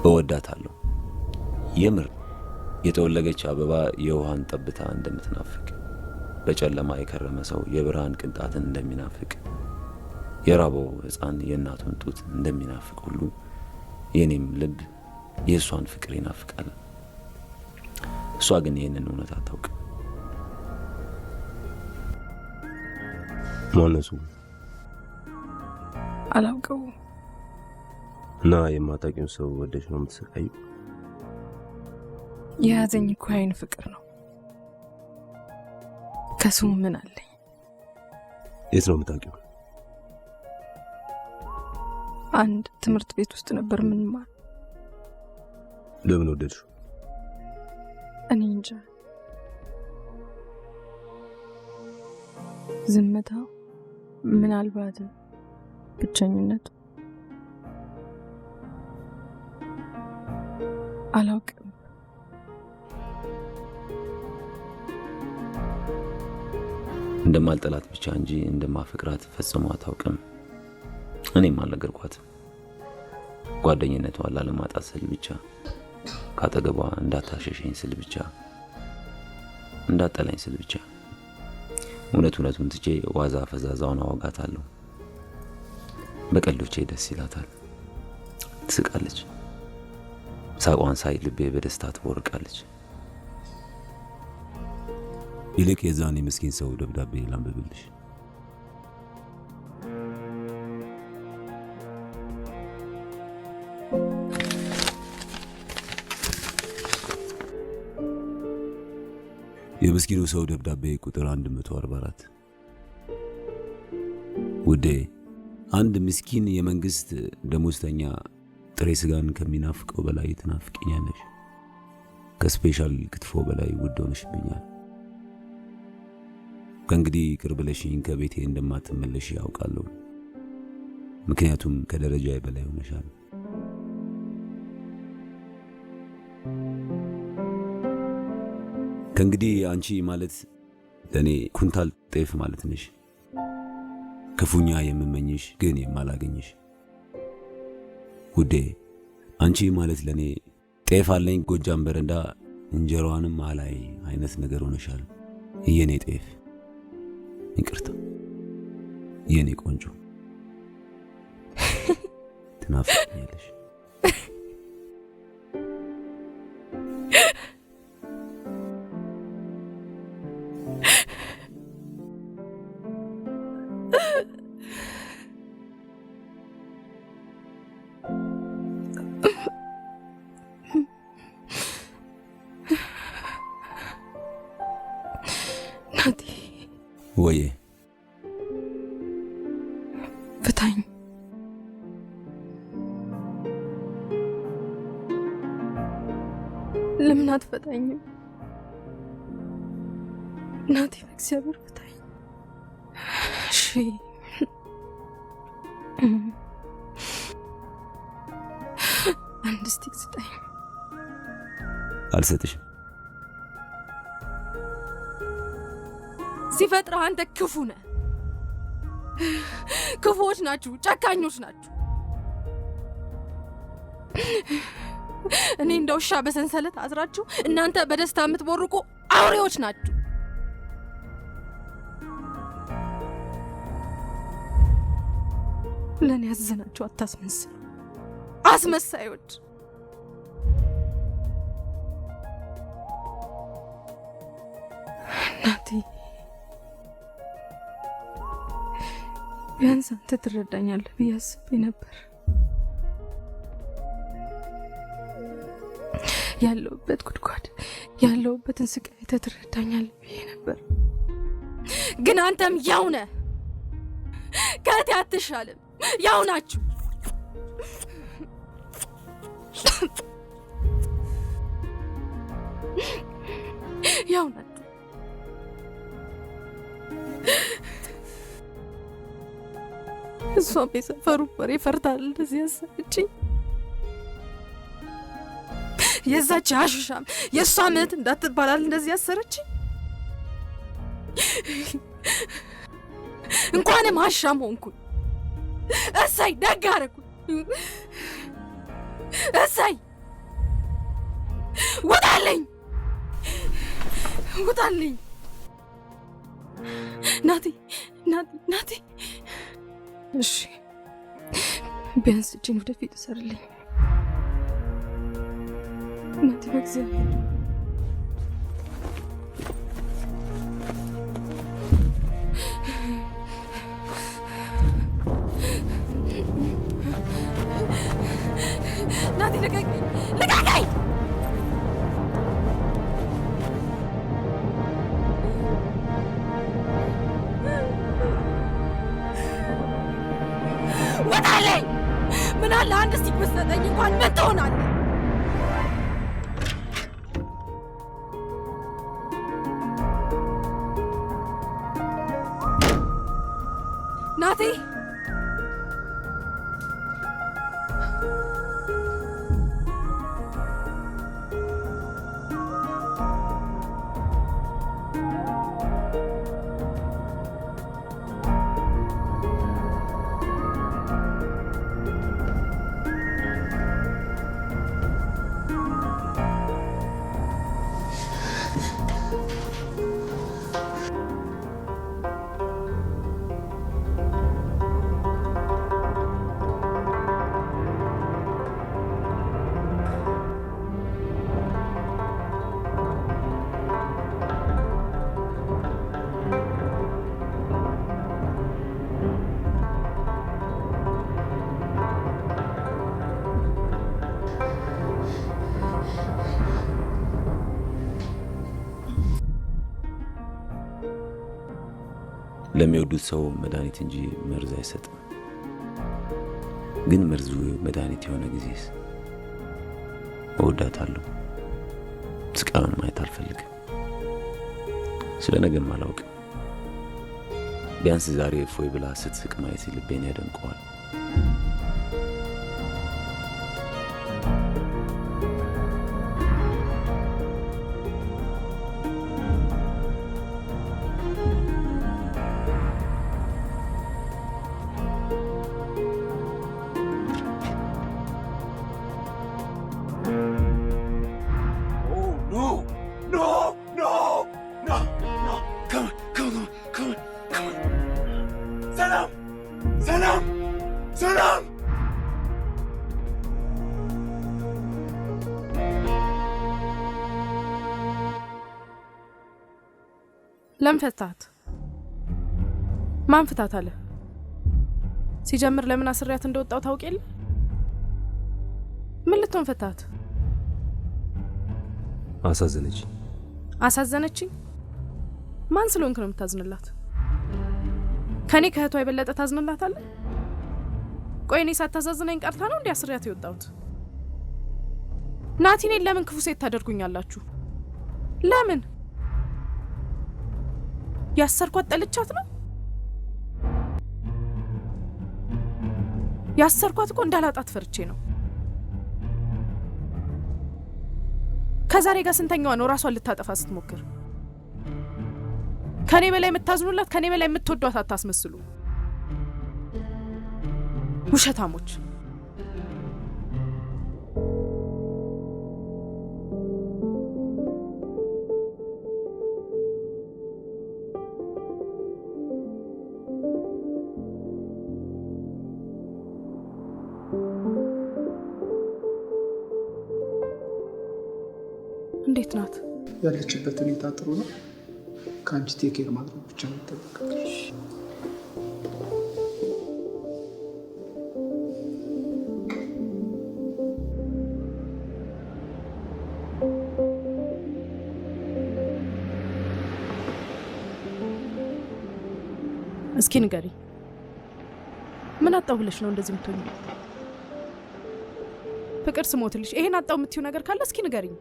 እወዳታለሁ የምር የተወለገች አበባ የውሃን ጠብታ እንደምትናፍቅ በጨለማ የከረመ ሰው የብርሃን ቅንጣትን እንደሚናፍቅ የራበው ሕፃን የእናቱን ጡት እንደሚናፍቅ ሁሉ የኔም ልብ የእሷን ፍቅር ይናፍቃል። እሷ ግን ይህንን እውነት አታውቅም። ማነሱ አላውቀው እና የማታውቂውን ሰው ወደሽ ነው የምትሰቃዩ? የያዘኝ እኮ አይን ፍቅር ነው። ከሱም ምን አለኝ? የት ነው የምታውቂው? አንድ ትምህርት ቤት ውስጥ ነበር ምንማር። ለምን ወደድሽው? እኔ እንጃ። ዝምታው፣ ምናልባት ብቸኝነቱ፣ አላውቅም። እንደማልጠላት ብቻ እንጂ እንደማፈቅራት ፈጽሞ አታውቅም። እኔም አልነገርኳትም። ጓደኝነቷን ላለማጣት ስል ብቻ፣ ካጠገቧ እንዳታሸሸኝ ስል ብቻ፣ እንዳጠላኝ ስል ብቻ እውነቱን ትቼ ዋዛ ፈዛዛውን አወጋታለሁ። በቀልዶቼ ደስ ይላታል። ትስቃለች። ሳቋን ሳይ ልቤ በደስታ ትቦርቃለች። ይልቅ የዛን የምስኪን ሰው ደብዳቤ ላንብብልሽ። የምስኪኑ ሰው ደብዳቤ ቁጥር 144። ውዴ፣ አንድ ምስኪን የመንግስት ደሞዝተኛ ጥሬ ስጋን ከሚናፍቀው በላይ ትናፍቂኛለሽ። ከስፔሻል ክትፎ በላይ ውድ ሆነሽብኛል። ከእንግዲህ ይቅር ብለሽኝ ከቤቴ እንደማትመለሽ ያውቃለሁ። ምክንያቱም ከደረጃ በላይ ሆነሻል። ከእንግዲህ አንቺ ማለት ለእኔ ኩንታል ጤፍ ማለት ነሽ። ክፉኛ የምመኝሽ ግን የማላገኝሽ ውዴ፣ አንቺ ማለት ለኔ ጤፍ አለኝ ጎጃም በረንዳ እንጀራዋንም አላይ አይነት ነገር ሆነሻል። የኔ ጤፍ፣ ይቅርታ የኔ ቆንጆ፣ ትናፍቂኛለሽ። ወዬ ፍታኝ። ለምን አትፈታኝም? ናቲ፣ በእግዚአብሔር ፍታኝ። እሺ አንድ ስቲክ ስጠኝ። አልሰጥሽም። ሲፈጥረህ አንተ ክፉ ነህ። ክፉዎች ናችሁ፣ ጨካኞች ናችሁ። እኔ እንደ ውሻ በሰንሰለት አስራችሁ እናንተ በደስታ የምትቦርቁ አውሬዎች ናችሁ። ለኔ ያዘናችሁ አታስመስሉ፣ አስመሳዮች። ናቲ፣ ቢያንስ አንተ ትረዳኛለህ ብዬ አስቤ ነበር። ያለሁበት ጉድጓድ፣ ያለሁበትን ስቃይ ትረዳኛለህ ብዬ ነበር። ግን አንተም ያው ነህ፣ ከእቴ አትሻልም። ያው ናችሁ። ያው ናችሁ። እሷም የሰፈሩ ወሬ ፈርታል እንደዚህ ያሰረችኝ። የዛች አሽሻም የእሷ እህት እንዳትባላል እንደዚህ ያሰረችኝ። እንኳንም አሻም ሆንኩኝ። እሰይ ደግ አደረኩኝ። እሰይ ውጣልኝ፣ ውጣልኝ። ናቲ እሺ ቢያንስ እጅን ወደፊት እሰርልኝ ናቲ በእግዚአብሔር። ናቲ ልቀቀኝ! ወጣለኝ! ምን አለ አንድ ስቲክ ብትሰጠኝ እንኳን ምን ትሆናለህ? ናቲ ለሚወዱት ሰው መድኃኒት እንጂ መርዝ አይሰጥም። ግን መርዙ መድኃኒት የሆነ ጊዜስ እወዳታለሁ። ስቃዩን ማየት አልፈልግም። ስለ ነገም አላውቅም። ቢያንስ ዛሬ እፎይ ብላ ስትስቅ ማየት ልቤን ያደንቀዋል። ሰላም! ለምን ፈታት? ማን ፍታት አለ? ሲጀምር ለምን አስሪያት እንደወጣው ታውቅ የለ? ምን ልትሆን ፈታት? አሳዘነችኝ? ማን ስለሆንክ ነው የምታዝንላት? ከኔ ከእህቷ የበለጠ ታዝንላታለህ? ቆይ እኔ ሳታሳዝነኝ ቀርታ ነው እንዴ አስሪያት የወጣሁት? ናቲኔን ለምን ክፉ ሴት ታደርጉኛላችሁ? ለምን? ያሰርኳት ጠልቻት ነው? ያሰርኳት እኮ እንዳላጣት ፈርቼ ነው። ከዛሬ ጋር ስንተኛዋ ነው ራሷን ልታጠፋ ስትሞክር? ከኔ በላይ የምታዝኑላት፣ ከኔ በላይ የምትወዷት አታስመስሉ። ውሸታሞች። እንዴት ናት? ያለችበት ሁኔታ ጥሩ ነው። ከአንቺ ቴኬር ማድረግ ብቻ ነው የሚጠበቀው። እስኪ ንገሪ፣ ምን አጣው ብለሽ ነው እንደዚህ የምትሆኚ? ፍቅር ስሞትልሽ ይሄን አጣው የምትይው ነገር ካለ እስኪ ንገሪኝ።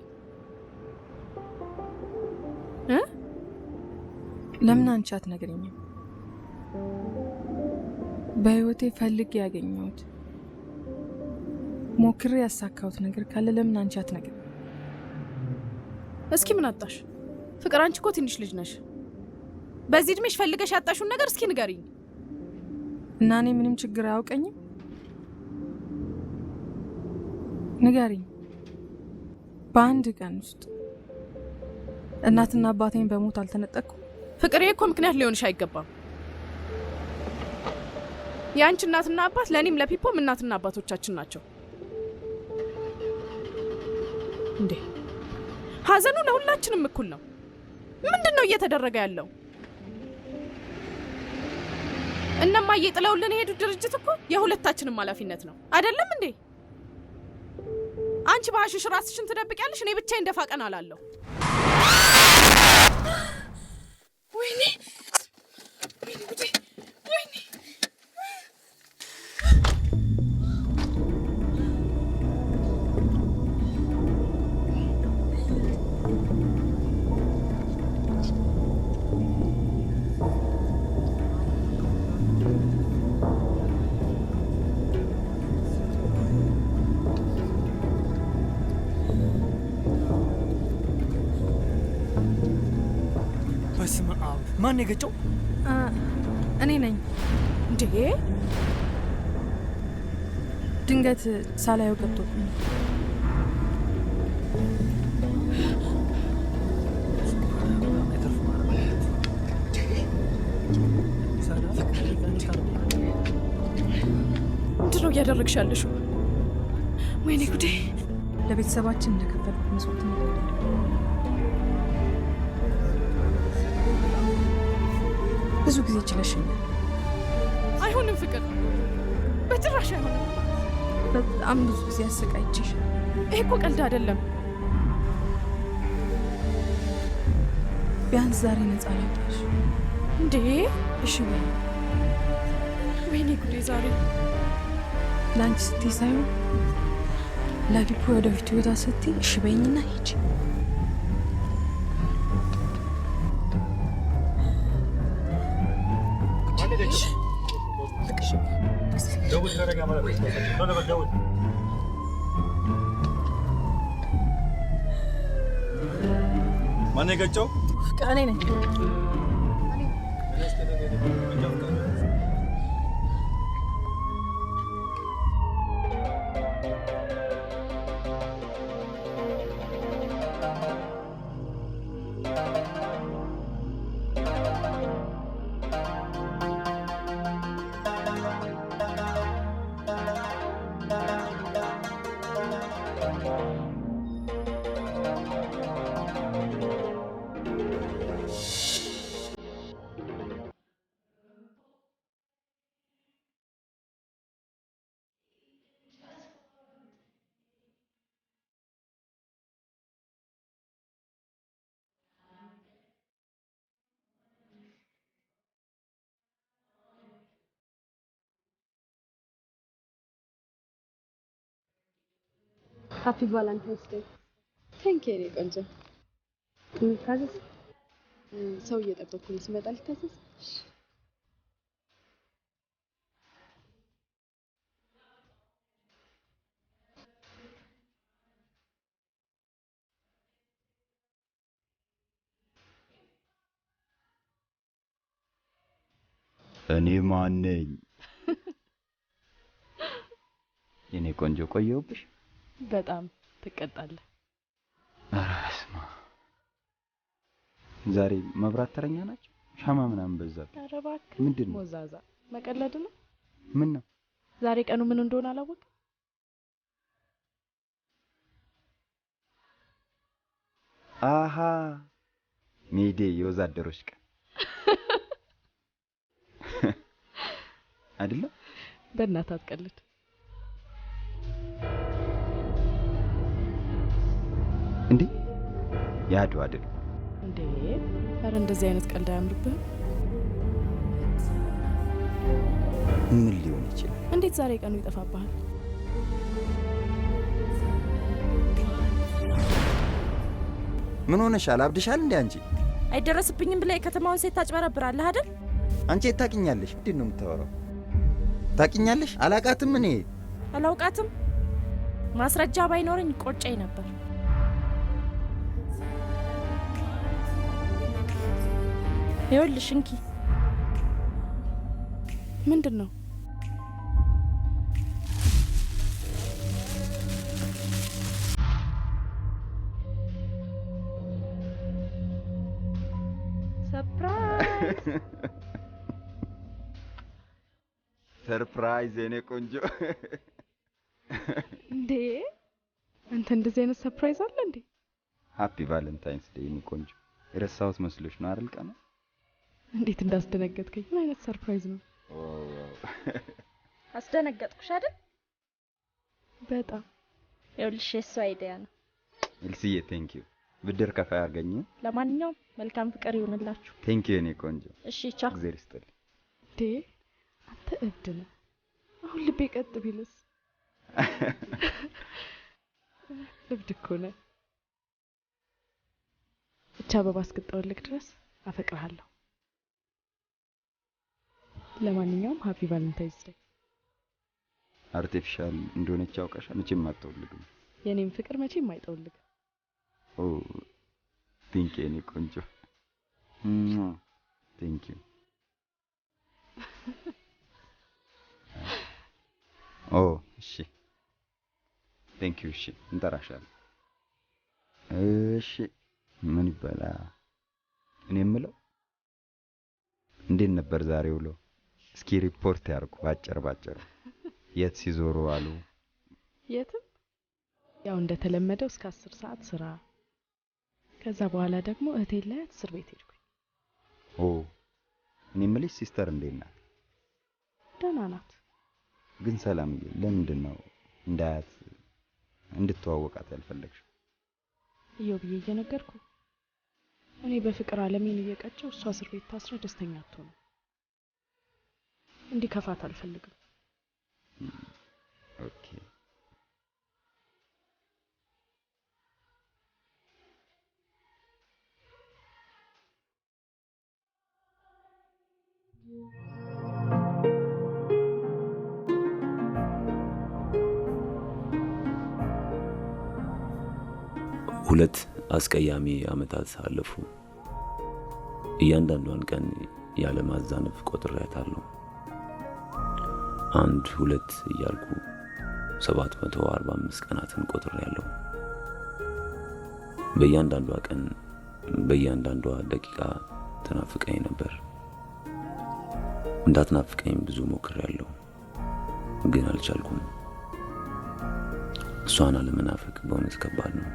ለምን አንቺ አትነግሪኝም? በህይወቴ ፈልጌ ያገኘሁት ሞክሬ ያሳካሁት ነገር ካለ ለምን አንቺ አትነግሪኝ? እስኪ ምን አጣሽ? ፍቅር አንቺ እኮ ትንሽ ልጅ ነሽ። በዚህ እድሜሽ ፈልገሽ ያጣሽውን ነገር እስኪ ንገሪኝ። እና እኔ ምንም ችግር አያውቀኝም? ንገሪኝ። በአንድ ቀን ውስጥ እናትና አባቴን በሞት አልተነጠቅኩም? ፍቅር እኮ ምክንያት ሊሆንሽ አይገባም። የአንቺ እናትና አባት ለእኔም ለፒፖም እናትና አባቶቻችን ናቸው። እንዴ ሀዘኑ ለሁላችንም እኩል ነው። ምንድን ነው እየተደረገ ያለው? እነማዬ ጥለውልን የሄዱት ድርጅት እኮ የሁለታችንም ኃላፊነት ነው አይደለም እንዴ? አንቺ በአሽሽ ራስሽን ትደብቂያለሽ፣ እኔ ብቻዬን እንደፋ ቀና አላለሁ። ወይኔ ወይኔ ጉዴ! ወይኔ በስመ አብ! ማን የገጨው? እኔ ነኝ። እንዴ ድንገት ሳላየው ገብቶብኝ። ምንድን ነው እያደረግሽ ያለሽው? ወይኔ ጉዴ! ለቤተሰባችን እንደከፈልኩት መስዋዕት ነው። ብዙ ጊዜ ችለሽኛል። አይሆንም ፍቅር፣ በጭራሽ አይሆንም። በጣም ብዙ ጊዜ አሰቃይቼሻል። ይሄ እኮ ቀልድ አይደለም። ቢያንስ ዛሬ ነፃ ላውጣሽ። እንዴ እሺ በይ። ወይኔ ጉዴ! ዛሬ ለአንቺ ስትይ ሳይሆን ለፒፖ ወደፊት ህይወቷ ስትይ እሺ በይኝና ሂጂ። ማን የገጨው? እኔ ነኝ። ሃፒ ቫላንታይንስ ዴይ። ቴንክ ዩ ቆንጆ። እንታዘዝ። ሰው እየጠበቅኩ ነው፣ ሲመጣ ልታዘዝ። እኔ ማን ነኝ? የኔ ቆንጆ ቆየሁብሽ። በጣም ትቀጣለህ። ኧረ በስመ አብ! ዛሬ መብራት ተረኛ ናቸው። ሻማ ምናምን በዛብኝ። ኧረ እባክህ ምንድን ነው? ሞዛዛ መቀለድ ነው። ምን ነው ዛሬ ቀኑ ምን እንደሆነ አላወቅም? አሃ ሜዴ፣ የወዛደሮች ቀን አይደለም? በእናትህ አትቀልድ። እንዴ የአድዋ ድል እንዴ! ኧረ እንደዚህ አይነት ቀልድ አያምርብህም። ምን ሊሆን ይችላል? እንዴት ዛሬ ቀኑ ይጠፋብሃል? ምን ሆነሻል? አብድሻል እንዴ አንቺ? አይደረስብኝም ብላ የከተማውን ሴት ታጭበረብራለህ አይደል? አንቺ የታውቂኛለሽ? ምንድን ነው የምታወራው? ታውቂኛለሽ? አላቃትም። እኔ አላውቃትም። ማስረጃ ባይኖረኝ ቆጨኝ ነበር። ይኸውልሽ እንኪ። ምንድን ነው? ሰርፕራይዝ የኔ ቆንጆ። እንዴ አንተ እንደዚህ አይነት ሰርፕራይዝ አለ እንዴ? ሃፒ ቫለንታይንስ ዴይ የኔ ቆንጆ። የረሳሁት መስሎሽ ነው አይደል? ቀኑ እንዴት እንዳስደነገጥከኝ። ምን አይነት ሰርፕራይዝ ነው? አስደነገጥኩሽ አይደል? በጣም። ይኸውልሽ የእሱ አይዲያ ነው። ኤልሲዬ ቴንክ ዩ። ብድር ከፋይ አርገኝ። ለማንኛውም መልካም ፍቅር ይሁንላችሁ። ቴንክ ዩ የኔ ቆንጆ። እሺ ቻው። እግዚአብሔር ይስጥልኝ። እንዴ አንተ እብድ ነህ። አሁን ልቤ ቀጥ ቢልስ? እብድ እኮ ነህ። ብቻ አበባ እስክጠወልቅ ድረስ አፈቅርሃለሁ። ለማንኛውም ሃፒ ቫለንታይንስ ዴይ። አርቲፊሻል እንደሆነች ያውቃሻል። መቼም አትጠወልግም። የኔም ፍቅር መቼም አይጠወልግም። ኦ ቴንክ ዩ የኔ ቆንጆ። ቴንክ ዩ። ኦ እሺ ቴንክ ዩ። እሺ እንጠራሻለን። እሺ ምን ይበላ? እኔ የምለው እንዴት ነበር ዛሬ ውሎ? እስኪ ሪፖርት ያርጉ ባጭር። የት ሲዞሩ አሉ? የትም። ያው እንደተለመደው እስከ 10 ሰዓት ስራ። ከዛ በኋላ ደግሞ እህቴን ላያት እስር ቤት ሄድኩኝ። ኦ እኔ የምልሽ ሲስተር እንዴት ናት? ደህና ናት። ግን ሰላምዬ ለምንድን ነው እንዳያት እንድትዋወቃት ያልፈለግሽው? እየው ብዬ እየነገርኩ እኔ በፍቅር ዓለሜን እየቀጨው እሷ እስር ቤት ታስራ ደስተኛ አትሆንም። እንዲከፋት አልፈልግም። ኦኬ ሁለት አስቀያሚ ዓመታት አለፉ። እያንዳንዷን ቀን ያለ ማዛነፍ ቆጥሬያታለሁ። 1 2 እያልኩ 745 ቀናትን ቆጥሬያለሁ። በእያንዳንዷ ቀን በእያንዳንዷ ደቂቃ ተናፍቀኝ ነበር። እንዳትናፍቀኝ ብዙ ሞክሬያለሁ፣ ግን አልቻልኩም። እሷን አለመናፈቅ በእውነት ከባድ ነው።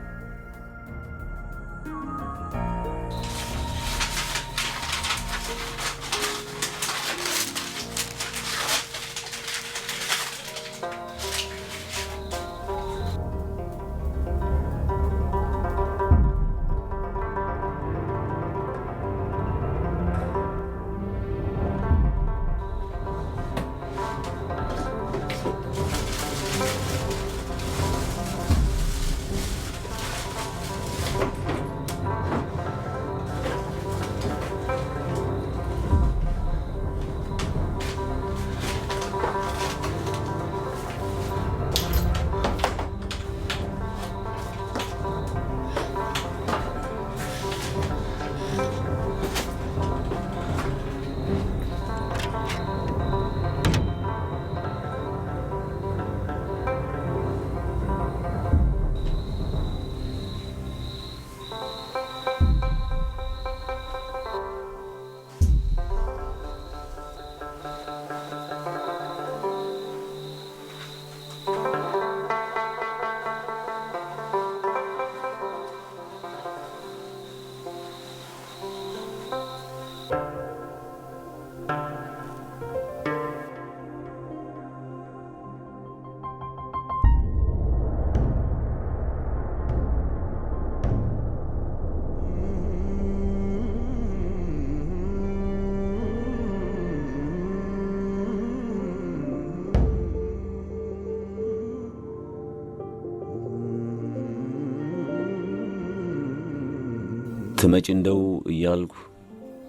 ትመጪ እንደው እያልኩ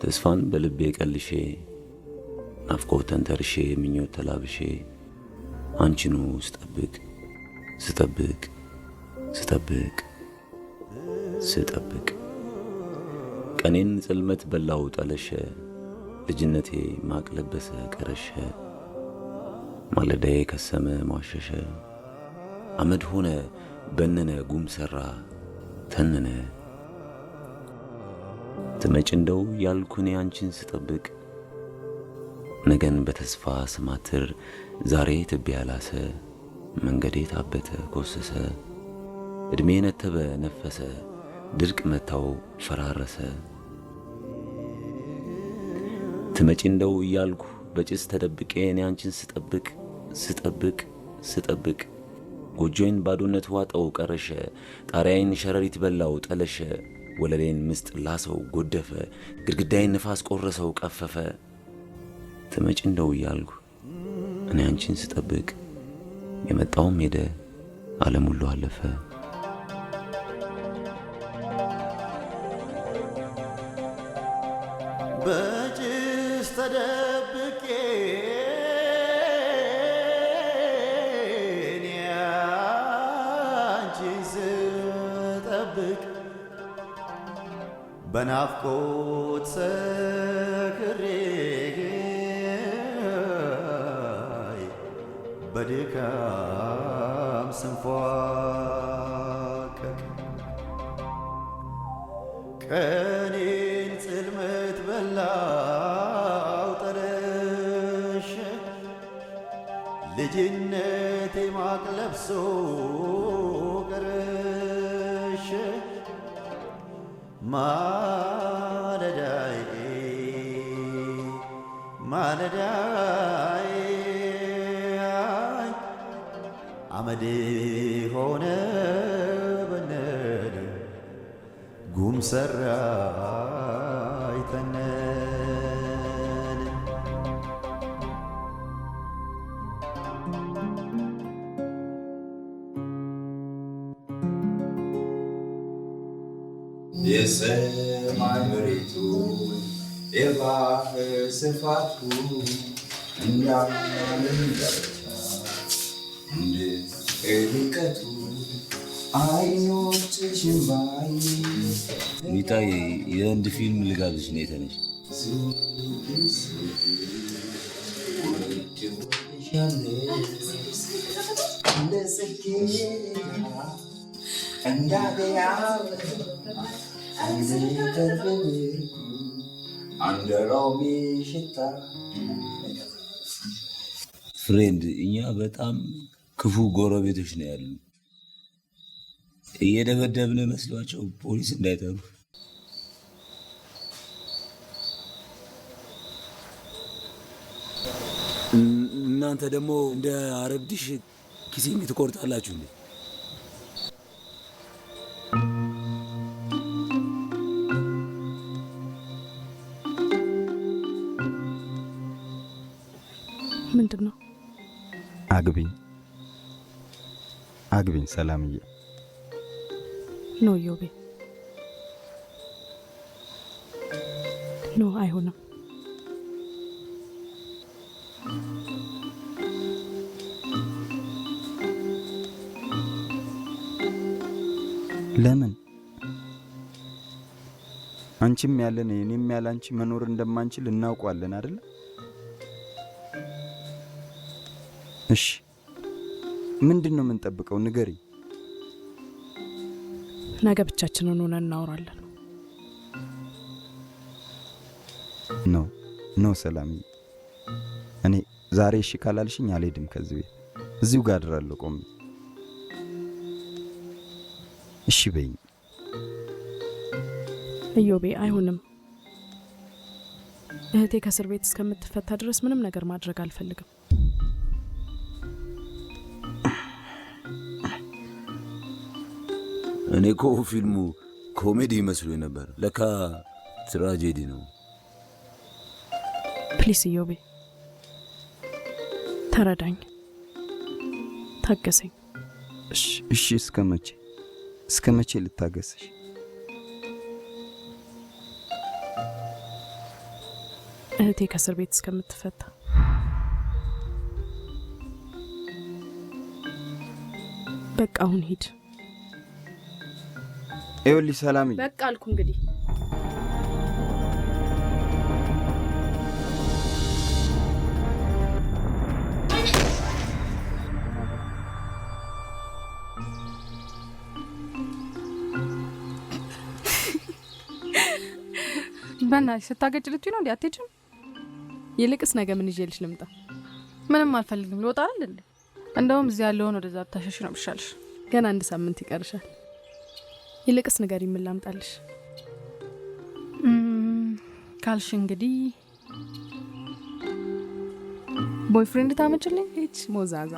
ተስፋን በልቤ ቀልሼ ናፍቆት ተንተርሼ ምኞት ተላብሼ አንቺኑ ስጠብቅ ስጠብቅ ስጠብቅ ስጠብቅ ቀኔን ጽልመት በላው ጠለሸ ልጅነቴ ማቅ ለበሰ ቀረሸ ማለዳዬ ከሰመ ሟሸሸ አመድ ሆነ በነነ ጉም ሰራ ተነነ ትመጭ እንደው ያልኩኔ አንቺን ስጠብቅ ነገን በተስፋ ስማትር ዛሬ ትቢያ ላሰ መንገዴ ታበተ ኮሰሰ እድሜ ነተበ ነፈሰ ድርቅ መታው ፈራረሰ ትመጪ እንደው እያልኩ በጭስ ተደብቄ እኔ አንቺን ስጠብቅ ስጠብቅ ስጠብቅ ጎጆዬን ባዶነት ዋጠው ቀረሸ ጣሪያዬን ሸረሪት በላው ጠለሸ ወለሌን ምስጥ ላሰው ጎደፈ ግድግዳዬን ንፋስ ቆረሰው ቀፈፈ ትመጪ እንደው እያልኩ እኔ አንቺን ስጠብቅ የመጣውም ሄደ ዓለም ሁሉ አለፈ በጭስ ተደብቄ እኔ አንቺን ስጠብቅ በናፍቆት ሰክሬ በድካም ስንፏቀቅ ቀኔን ጽልመት በላው ጠለሸ ልጅነቴ ማቅ ለብሶ ቀረሸ ማለዳዬ ማለዳዬ አመድ ሆነ በነነ ጉም ሰራ ይተነን የሰማይ መሬቱ የባህር ስፋቱ እንዳምን ዳርቻ እንደ ርቀቱ አይኖችሽን ባይ ሚጣዬ የህንድ ፊልም ልጋብዝሽ ነው የተነሽ እንደ ጽጌረዳ እንዳገያ አንዘተርበርኩ እንደ ሮሚ ሽታ ፍሬንድ እኛ በጣም ክፉ ጎረቤቶች ነው ያሉ እየደበደብን መስሏቸው ፖሊስ እንዳይጠሩ እናንተ ደግሞ እንደ አረብዲሽ ኪሴን ትቆርጣላችሁ እንዴ? ምንድን ነው? አግቢኝ አግቢኝ ሰላምዬ። ኖ ዮቤ ኖ አይሆንም። ለምን? አንቺም ያለን እኔም ያለ አንቺ መኖር እንደማንችል እናውቀዋለን አይደል? እሺ ምንድን ነው የምንጠብቀው? ንገሪ። ነገ ብቻችንን ሆነን እናወራለን። ኖ ሰላምዬ፣ እኔ ዛሬ እሺ ካላልሽኝ አልሄድም ከዚህ ቤት። እዚሁ ጋር አድራለሁ ቆሜ። እሺ በይኝ። እዮቤ አይሆንም። እህቴ ከእስር ቤት እስከምትፈታ ድረስ ምንም ነገር ማድረግ አልፈልግም። እኔ እኮ ፊልሙ ኮሜዲ መስሎኝ ነበር፣ ለካ ትራጄዲ ነው። ፕሊስ እዮቤ ተረዳኝ፣ ታገሰኝ። እሺ እስከ መቼ ልታገስሽ? እህቴ ከእስር ቤት እስከምትፈታ። በቃ አሁን ሂድ። ይኸውልሽ ሰላምዬ፣ በቃ አልኩ እንግዲህ። በእናትሽ ስታገጭ ልትይ ነው እንዴ? አትሄጂም? ይልቅስ ነገ ምን ይዤልሽ ልምጣ? ምንም አልፈልግም። ልወጣ አይደል እንዴ? እንደውም እዚህ ያለውን ወደዛ ብታሸሽ ነው ብሻልሽ። ገና 1 ሳምንት ይቀርሻል። ይልቅስ ንገሪኝ፣ ምን ላምጣልሽ ካልሽ እንግዲህ ቦይፍሬንድ ታመጭልኝ። እቺ ሞዛዛ።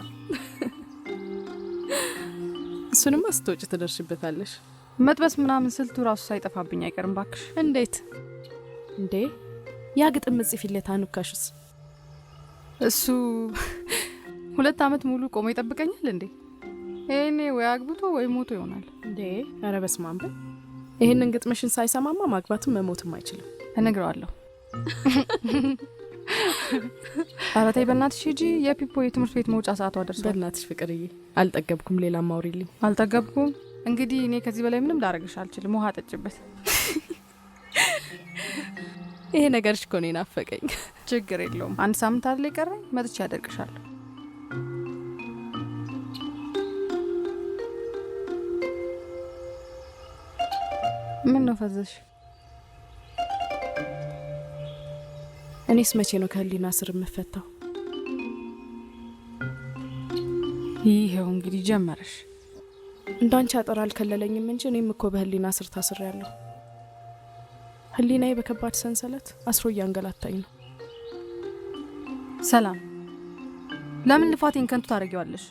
እሱንማ ስትወጪ ትደርሽበታለሽ። መጥበስ ምናምን ስልቱ ራሱ ሳይጠፋብኝ አይቀርም ባክሽ። እንዴት እንዴ? ያ ግጥም ጽፊለት አንካሽስ? እሱ 2 ዓመት ሙሉ ቆሞ ይጠብቀኛል እንዴ? እኔ ወይ አግብቶ ወይ ሞቶ ይሆናል እንዴ? ኧረ በስመ አብ። ይሄንን ግጥምሽን ሳይሰማማ ማግባትም መሞትም አይችልም። እነግረዋለሁ። ኧረ ተይ በእናትሽ ሂጂ። የፒፖ የትምህርት ቤት መውጫ ሰዓቷ ደርሷል። በእናትሽ ፍቅርዬ፣ አልጠገብኩም። ሌላ ማውሪልኝ። አልጠገብኩም። እንግዲህ እኔ ከዚህ በላይ ምንም ላረግሽ አልችልም። ውሃ ጠጭበት። ይሄ ነገርሽ እኮ ነው ናፈቀኝ። ችግር የለውም። 1 ሳምንት አይደል የቀረኝ? መጥቼ ያደርግሻለሁ። ምን ነው ፈዘሽ? እኔስ መቼ ነው ከህሊና ስር የምፈታው? ይሄው እንግዲህ ጀመረሽ። እንዳንቺ አጠር አልከለለኝም እንጂ እኔም እኮ በህሊና ስር ታስሬያለሁ። ህሊናዬ በከባድ ሰንሰለት አስሮ እያንገላታኝ ነው። ሰላም፣ ለምን ልፋቴን ከንቱ ታደርጊዋለሽ?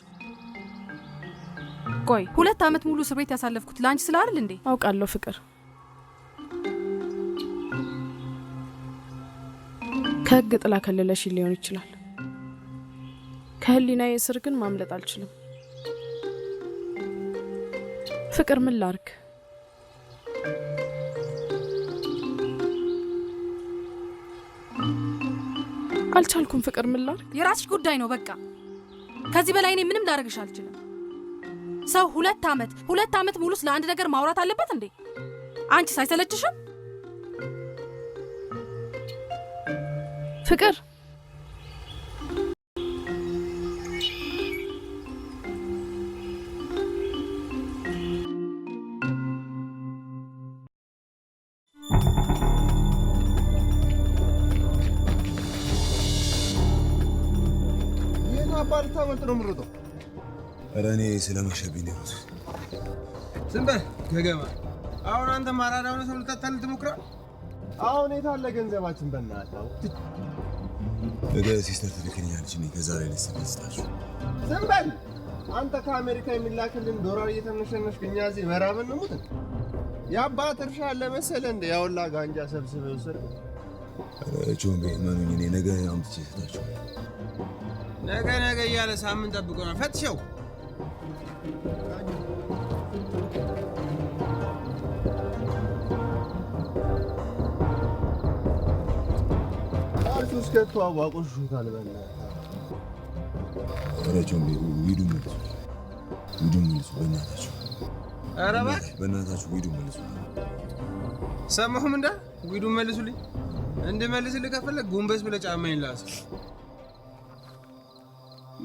ቆይ 2 ዓመት ሙሉ እስር ቤት ያሳለፍኩት ላንቺ ስለ አይደል እንዴ? አውቃለሁ ፍቅር፣ ከህግ ጥላ ከለለሽ ሊሆን ይችላል። ከህሊናዬ እስር ግን ማምለጥ አልችልም። ፍቅር ምን ላርግ? አልቻልኩም። ፍቅር ምን ላርግ? የራስሽ ጉዳይ ነው በቃ። ከዚህ በላይ እኔ ምንም ላደርግሽ አልችልም። ሰው 2 ዓመት ሙሉ ስለ አንድ ነገር ማውራት አለበት እንዴ? አንቺ ሳይሰለችሽም? ፍቅር አባልታ ወልጥ ነው ምሮጠው። ኧረ እኔ ስለመሸብኝ ነው። ዝም በል ገገማ። አሁን አንተ ማራዳ ሆነ ሰው ልታታልል ትሞክራለህ። አሁን የት አለ ገንዘባችን? በእናትህ ነገ ሲስተር ትልክልኛለች። እኔ ከዛ ላይ ልስመስታችሁ። ዝም በል አንተ። ከአሜሪካ የሚላክልን ዶላር እየተነሸነሽ እኛ እዚህ መራብን ነው ሙት። የአባት እርሻ አለ መሰለህ እንደ ያውላ ጋንጃ ሰብስበው ስር። ኧረ ቾምቤ ማኑኝ። እኔ ነገ አምጥቼ እሰጣችኋለሁ። ነገ እያለ ሳምንት ጠብቆናል። ፈትሸው አርሱስ ከተዋዋቁ ሹታል በእናትህ። ኧረ ቾምቤ ሂዱ መልሱ፣ ሂዱ መልሱ በእናታችሁ። ኧረ እባክህ በእናታችሁ ሂዱ መልሱ። ሰማሁም እንዳ ሂዱ መልሱልኝ። እንድመልስልህ ከፈለግ ጎንበስ ብለህ ጫማዬን ላስ።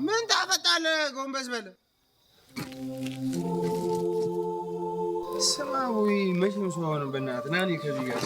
ምን ታፈጣለህ? ጎንበስ በለ። ስማ ወይ መቼም ሰው ሆነ በእናትህ ና እኔ ከዚህ ጋር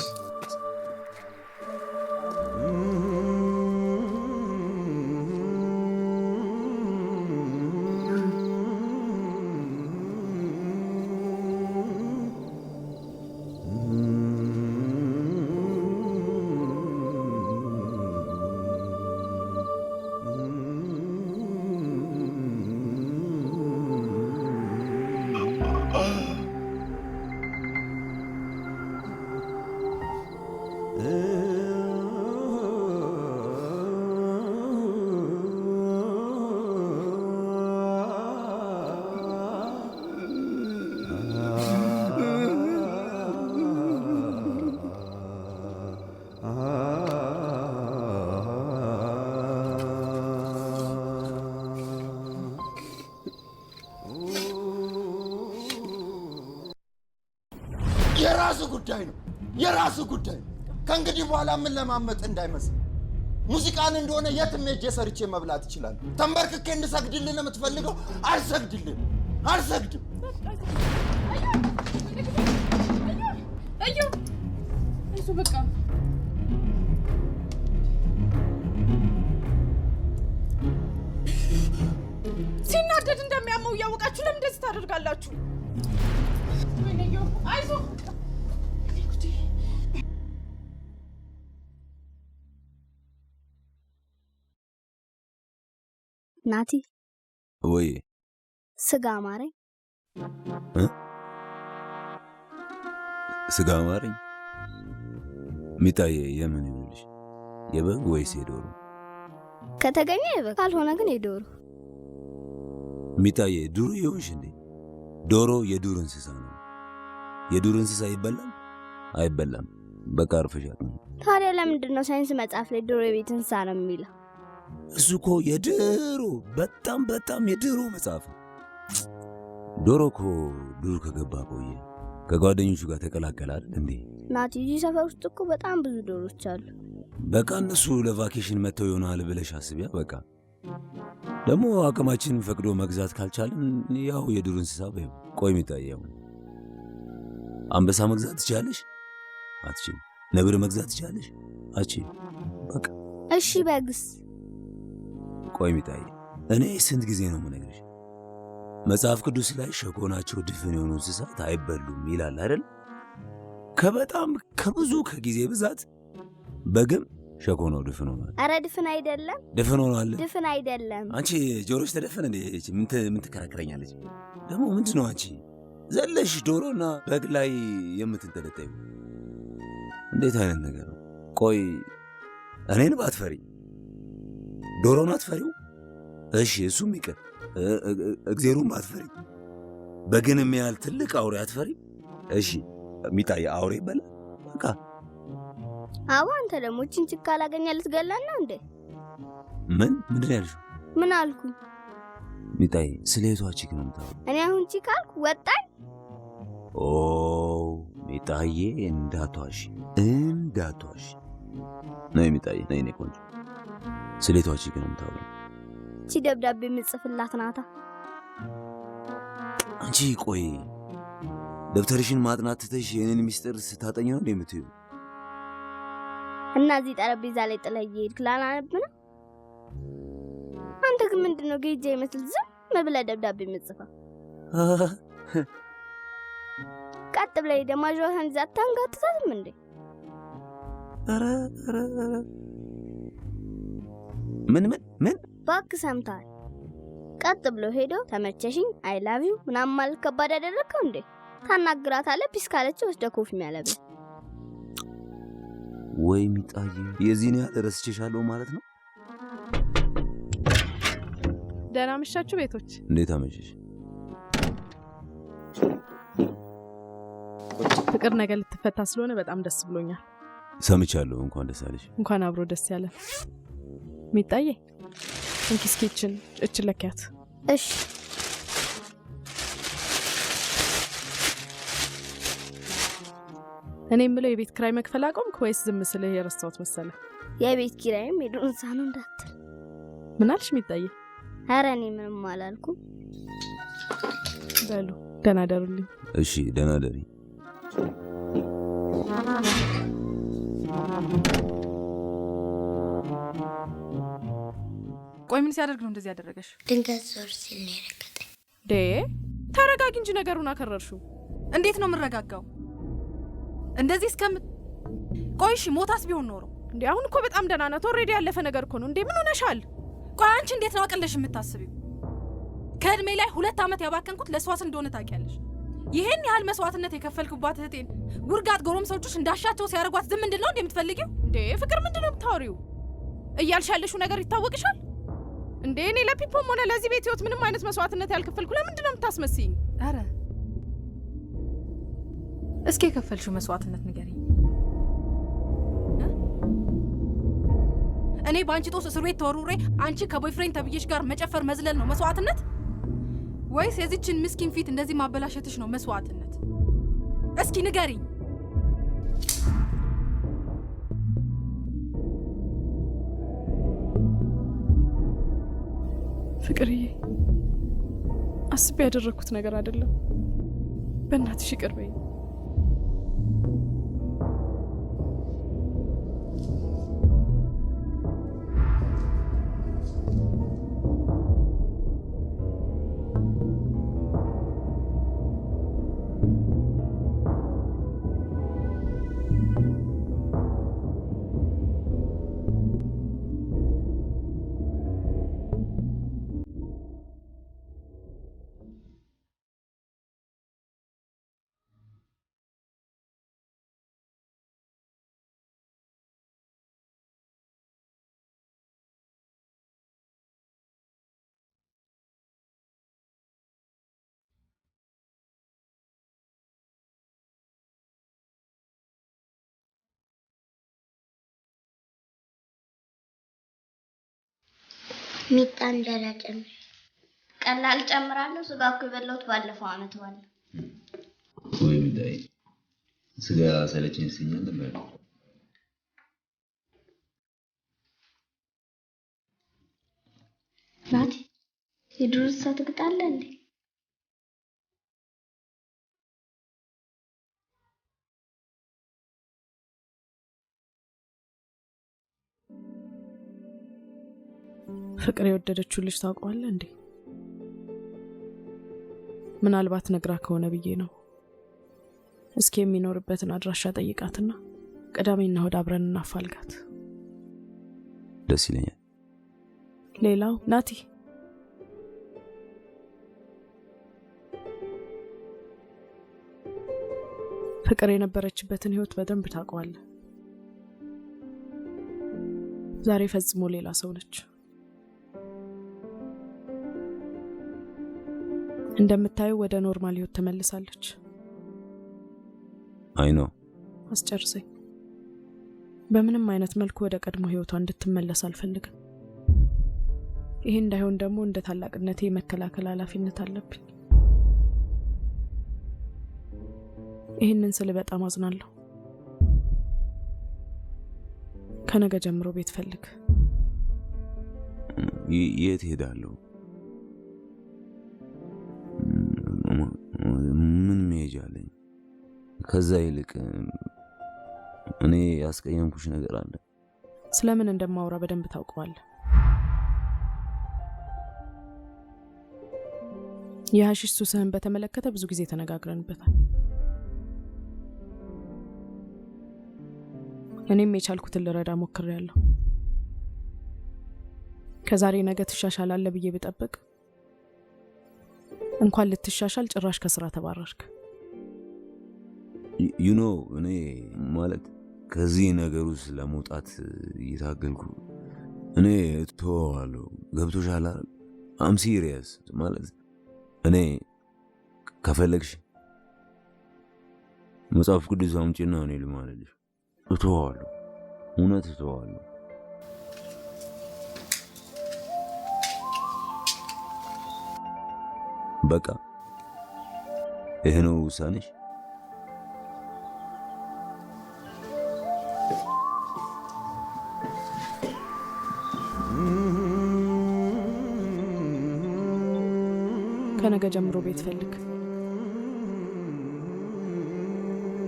የራሱ ጉዳይ ነው፣ የራሱ ጉዳይ ነው። ከእንግዲህ በኋላ ምን ለማመጥ እንዳይመስል ሙዚቃን እንደሆነ የትም ሄጄ ሰርቼ መብላት ይችላል። ተንበርክኬ እንድሰግድልህ ነው የምትፈልገው? አልሰግድልህም፣ አልሰግድም። እሱ በቃ ሲናደድ እንደሚያመው እያወቃችሁ ለምን እንደዚህ ታደርጋላችሁ? አይዞህ ናቲ። ወይ ስጋ አማረኝ። ስጋ አማረኝ? ሚጣዬ የምን ይሁንልሽ? የበግ ወይስ የዶሮ? ከተገኘ የበግ ካልሆነ ግን የዶሮ። ሚጣዬ ዱር ይሆንሽ እንዴ? ዶሮ የዱር እንስሳ ነው። የዱር እንስሳ ይበላል አይበላም? በቃ አርፈሻት ነው። ታዲያ ለምንድን ነው ሳይንስ መጽሐፍ ላይ ዶሮ የቤት እንስሳ ነው የሚለው? እሱ እኮ የድሮ በጣም የድሮ መጽሐፍ ነው። ዶሮ እኮ ዱር ከገባ ቆየ፣ ከጓደኞቹ ጋር ተቀላቀለ አይደል እንዴ? ናቲ እዚህ ሰፈር ውስጥ እኮ በጣም ብዙ ዶሮች አሉ። በቃ እነሱ ለቫኬሽን መጥተው ይሆናል ብለሽ አስቢያ። በቃ ደግሞ አቅማችን ፈቅዶ መግዛት ካልቻለን ያው የዱር እንስሳ በይው። ቆይ የሚታየው አንበሳ መግዛት ትችላለሽ? አትችይም። ነብር መግዛት ትችላለሽ? አትችይም። በቃ እሺ በግስ? ቆይ የሚታይ እኔ ስንት ጊዜ ነው የምነግርሽ? መጽሐፍ ቅዱስ ላይ ሸኮናቸው ድፍን የሆኑ እንስሳት አይበሉም ይላል አይደል? ከበጣም ከብዙ ከጊዜ ብዛት በግም ሸኮናው ድፍን ሆኗል። አረ ድፍን አይደለም። ድፍን ሆኗል። ድፍን አይደለም። አንቺ ጆሮሽ ተደፈነ እንዴ? ምን ትከራከረኛለች ደግሞ? ምንድን ነው አንቺ ዘለሽ ዶሮና በግ ላይ የምትንጠለጠዩ? እንዴት አይነት ነገር ነው? ቆይ እኔን ባትፈሪ ዶሮን አትፈሪው? እሺ እሱም ይቅር፣ እግዜሩም አትፈሪ፣ በግንም ያህል ትልቅ አውሬ አትፈሪ? እሺ ሚጣዬ አውሬ ይበላል በቃ። አዎ አንተ ደግሞ ችንችክ ካላገኘ ልትገላና እንዴ? ምንድን ያልሽው? ምን አልኩኝ? ሚጣዬ ስለ የቷ ቺክ ነው የምታወራው? እኔ አሁን ቺክ አልኩ ወጣኝ? ኦ ሚጣዬ እንዳትዋሺ ነይ ሚጣዬ ነይ። እኔ ቆንጆ ስለ የቷ ቺክ ነው የምታወራው? እቺ ደብዳቤ የምጽፍላት ናታ። አንቺ ቆይ ደብተርሽን ማጥናት ትተሽ የኔን ሚስጥር ስታጠኝ ነው እንዴ የምትይው? እና እዚህ ጠረጴዛ ላይ ጥለህ እየሄድክ ላላነብ ነው? አንተ ግን ምንድነው ጌጃ ይመስል ዝም ብለህ ደብዳቤ የምጽፈው? ቀጥ ብለህ ደማጇን ይዘህ አታንጋጥታትም እንዴ? ኧረ ምን እባክህ ሰምተሃል? ቀጥ ብሎ ሄዶ ተመቸሽኝ አይ ላቭ ዩ ምናምን ማለት ከባድ ያደረግከው እንዴ? ታናግራታለህ፣ ፒስ ካለችህ ወስደህ ኮፊ የሚያለብህ። ወይ ሚጣዬ የዚህን ያህል ረስቼሻለሁ ማለት ነው? ደህና መሻችሁ ቤቶች። እንዴት አመሸሽ? ፍቅር ነገር ልትፈታ ስለሆነ በጣም ደስ ብሎኛል። ሰምቻለሁ። እንኳን ደስ አለሽ። እንኳን አብሮ ደስ ያለ። ሚጣዬ እንኪስኪችን እችን ለኪያት። እሺ እኔ የምለው የቤት ኪራይ መክፈል አቆምክ ወይስ ዝም ስልህ የረሳሁት መሰለ? የቤት ኪራይም የዱር እንስሳ ነው እንዳትል። ምን አልሽ ሚጣዬ? ኧረ እኔ ምንም አላልኩም። በሉ ደህና ደሩልኝ። እሺ ደህና ደሪ። ቆይ ምን ሲያደርግ ነው እንደዚህ ያደረገሽ? ድንገት ዞር ሲል ነው የረገጠኝ። ተረጋጊ እንጂ ነገሩን አከረርሽው። እንዴት ነው የምረጋጋው? እንደዚህ ቆይ እሺ ሞታስ ቢሆን ኖሮ እንዴ? አሁን እኮ በጣም ደህና ናት። ኦልሬዲ ያለፈ ነገር እኮ ነው። እንዴ ምን ሆነሻል? ቆይ አንቺ እንዴት ነው አቀለሽ የምታስቢው? ከእድሜ ላይ 2 ዓመት ያባከንኩት ለሷስ እንደሆነ ታውቂያለሽ። ይሄን ያህል መስዋዕትነት የከፈልኩባት እህቴን ጉርጋት ጎረምሶችሽ እንዳሻቸው ሲያደርጓት ዝም እንድል ነው እንዴ የምትፈልጊው? እንዴ ፍቅር ምንድነው የምታወሪው? እያልሻለሽው ነገር ይታወቅሻል እንዴ? እኔ ለፒፖም ሆነ ለዚህ ቤት ህይወት ምንም አይነት መስዋዕትነት ያልከፈልኩ ለምንድነው የምታስመስይኝ? አረ እስኪ የከፈልሽው መስዋዕትነት ንገሪኝ። እኔ በአንቺ ጦስ እስር ቤት ተወርውሬ አንቺ ከቦይፍሬንድ ተብዬሽ ጋር መጨፈር መዝለል ነው መስዋዕትነት? ወይስ የዚችን ምስኪን ፊት እንደዚህ ማበላሸትሽ ነው መስዋዕትነት? እስኪ ንገሪኝ። ፍቅርዬ አስቤ ያደረኩት ነገር አይደለም። በእናትሽ ይቅር በይኝ። ሚጣ እንደራጨም ቀላል ጨምራለሁ። ስጋ እኮ የበላሁት ባለፈው አመት ባለ ወይ ሚጣይ ስጋ ሰለቸኝ ሲኛል ነበር። ናቲ የዱር እንስሳ ትግጣለህ እንዴ? ፍቅር የወደደችው ልጅ ታውቀዋለህ እንዴ? ምናልባት ነግራ ከሆነ ብዬ ነው። እስኪ የሚኖርበትን አድራሻ ጠይቃትና ቅዳሜና እሑድ አብረን እናፋልጋት። ደስ ይለኛል። ሌላው ናቲ ፍቅር የነበረችበትን ህይወት በደንብ ታውቀዋለህ። ዛሬ ፈጽሞ ሌላ ሰው ነች። እንደምታየው ወደ ኖርማል ህይወት ተመልሳለች። አይ ነው አስጨርሰኝ። በምንም አይነት መልኩ ወደ ቀድሞ ህይወቷ እንድትመለስ አልፈልግም። ይሄ እንዳይሆን ደግሞ እንደ ታላቅነቴ መከላከል ኃላፊነት አለብኝ። ይሄንን ስለ በጣም አዝናለሁ። ከነገ ጀምሮ ቤት ፈልግ። የት ሄዳለሁ? ምን መሄጃ አለኝ? ከዛ ይልቅ እኔ ያስቀየምኩሽ ነገር አለ። ስለምን እንደማወራ በደንብ ታውቀዋለህ። የሐሺሽ ሱስህን በተመለከተ ብዙ ጊዜ ተነጋግረንበታል። እኔም የቻልኩትን ልረዳ ሞክሬያለሁ። ከዛሬ ነገ ትሻሻላለህ ብዬ ብጠብቅ እንኳን ልትሻሻል ጭራሽ ከስራ ተባረርክ። እኔ ማለት ከዚህ ነገር ውስጥ ለመውጣት እየታገልኩ እኔ እተወዋለሁ። ገብቶሻል አይደል? አም ሲሪየስ ማለት እኔ ከፈለግሽ መጽሐፍ ቅዱስ አምጪና እኔ ልማልልሽ። እተወዋለሁ፣ እውነት እተወዋለሁ። በቃ ይሄ ነው ውሳኔሽ? ከነገ ጀምሮ ቤት ፈልግ።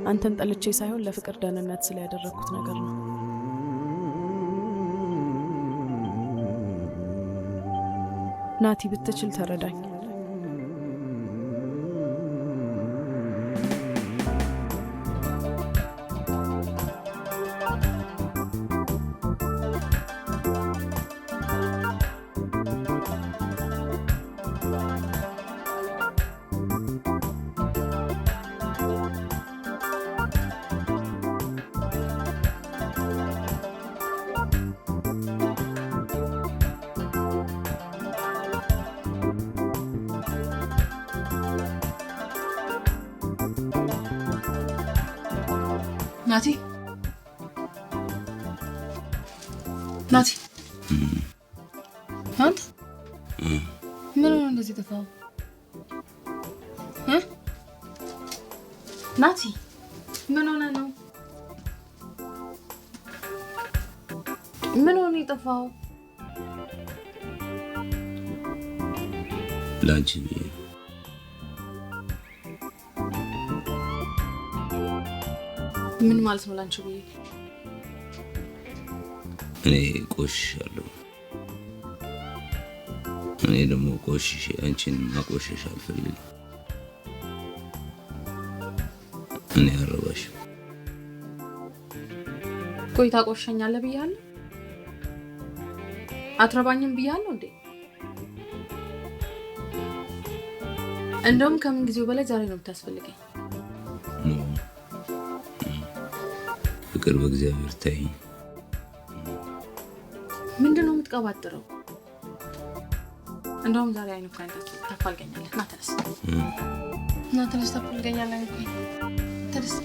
አንተን ጠልቼ ሳይሆን ለፍቅር ደህንነት ስለ ያደረኩት ነገር ነው። ናቲ ብትችል ተረዳኝ። ናቲ ናቲ አንተ ምን ነው እንደዚህ ተፋው? ናቲ ምን ሆነ ነው? ምን ሆነ የጠፋው? ላንቺ ብዬ ምን ማለት ነው ላንቺ ብዬ? እኔ ቆሽሻለሁ። እኔ ደግሞ ቆሽሽ አንቺን ማቆሸሽ አልፈልግም። እኔ አረባሽ ቆይ ታቆሸኛለህ ብያለሁ? አትረባኝም ብያለሁ እንዴ? እንደውም ከምን ጊዜው በላይ ዛሬ ነው የምታስፈልገኝ። ፍቅር በእግዚአብሔር ተይኝ። ምንድነው የምትቀባጥረው? እንደውም ዛሬ አይኑ ካንተ ታፋልገኛለህ። ና ተነስ፣ ና ተነስ፣ ታፋልገኛለህ። አይኑ ተነስ።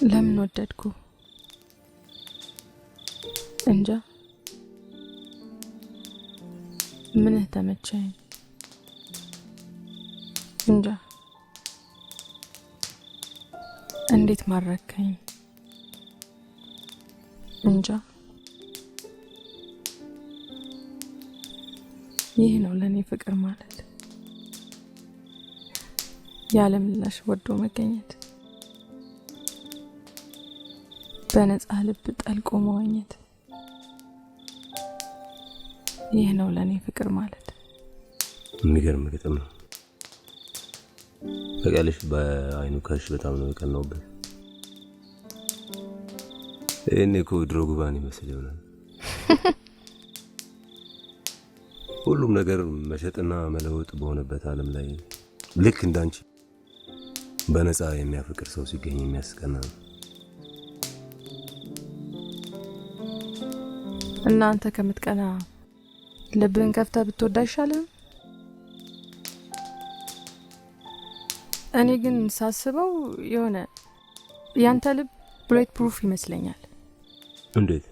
ለምን ወደድኩ እንጃ። ምንህ ተመቸኝ እንጃ። እንዴት ማረከኝ እንጃ። ይህ ነው ለኔ ፍቅር ማለት፣ ያለ ምላሽ ወዶ መገኘት፣ በነፃ ልብ ጠልቆ መዋኘት። ይህ ነው ለኔ ፍቅር ማለት። የሚገርም ግጥም ነው። በቃልሽ በአይኑ ካሽ በጣም ነው የቀናውበት። እኔ እኮ ድሮ ጉባን ይመስል ይሆናል። ሁሉም ነገር መሸጥና መለወጥ በሆነበት ዓለም ላይ ልክ እንዳንቺ በነፃ የሚያፈቅር ሰው ሲገኝ የሚያስቀና ነው። እናንተ ከምትቀና ልብን ከፍተህ ብትወዳ አይሻልም? እኔ ግን ሳስበው የሆነ ያንተ ልብ ብሌት ፕሩፍ ይመስለኛል። እንዴት?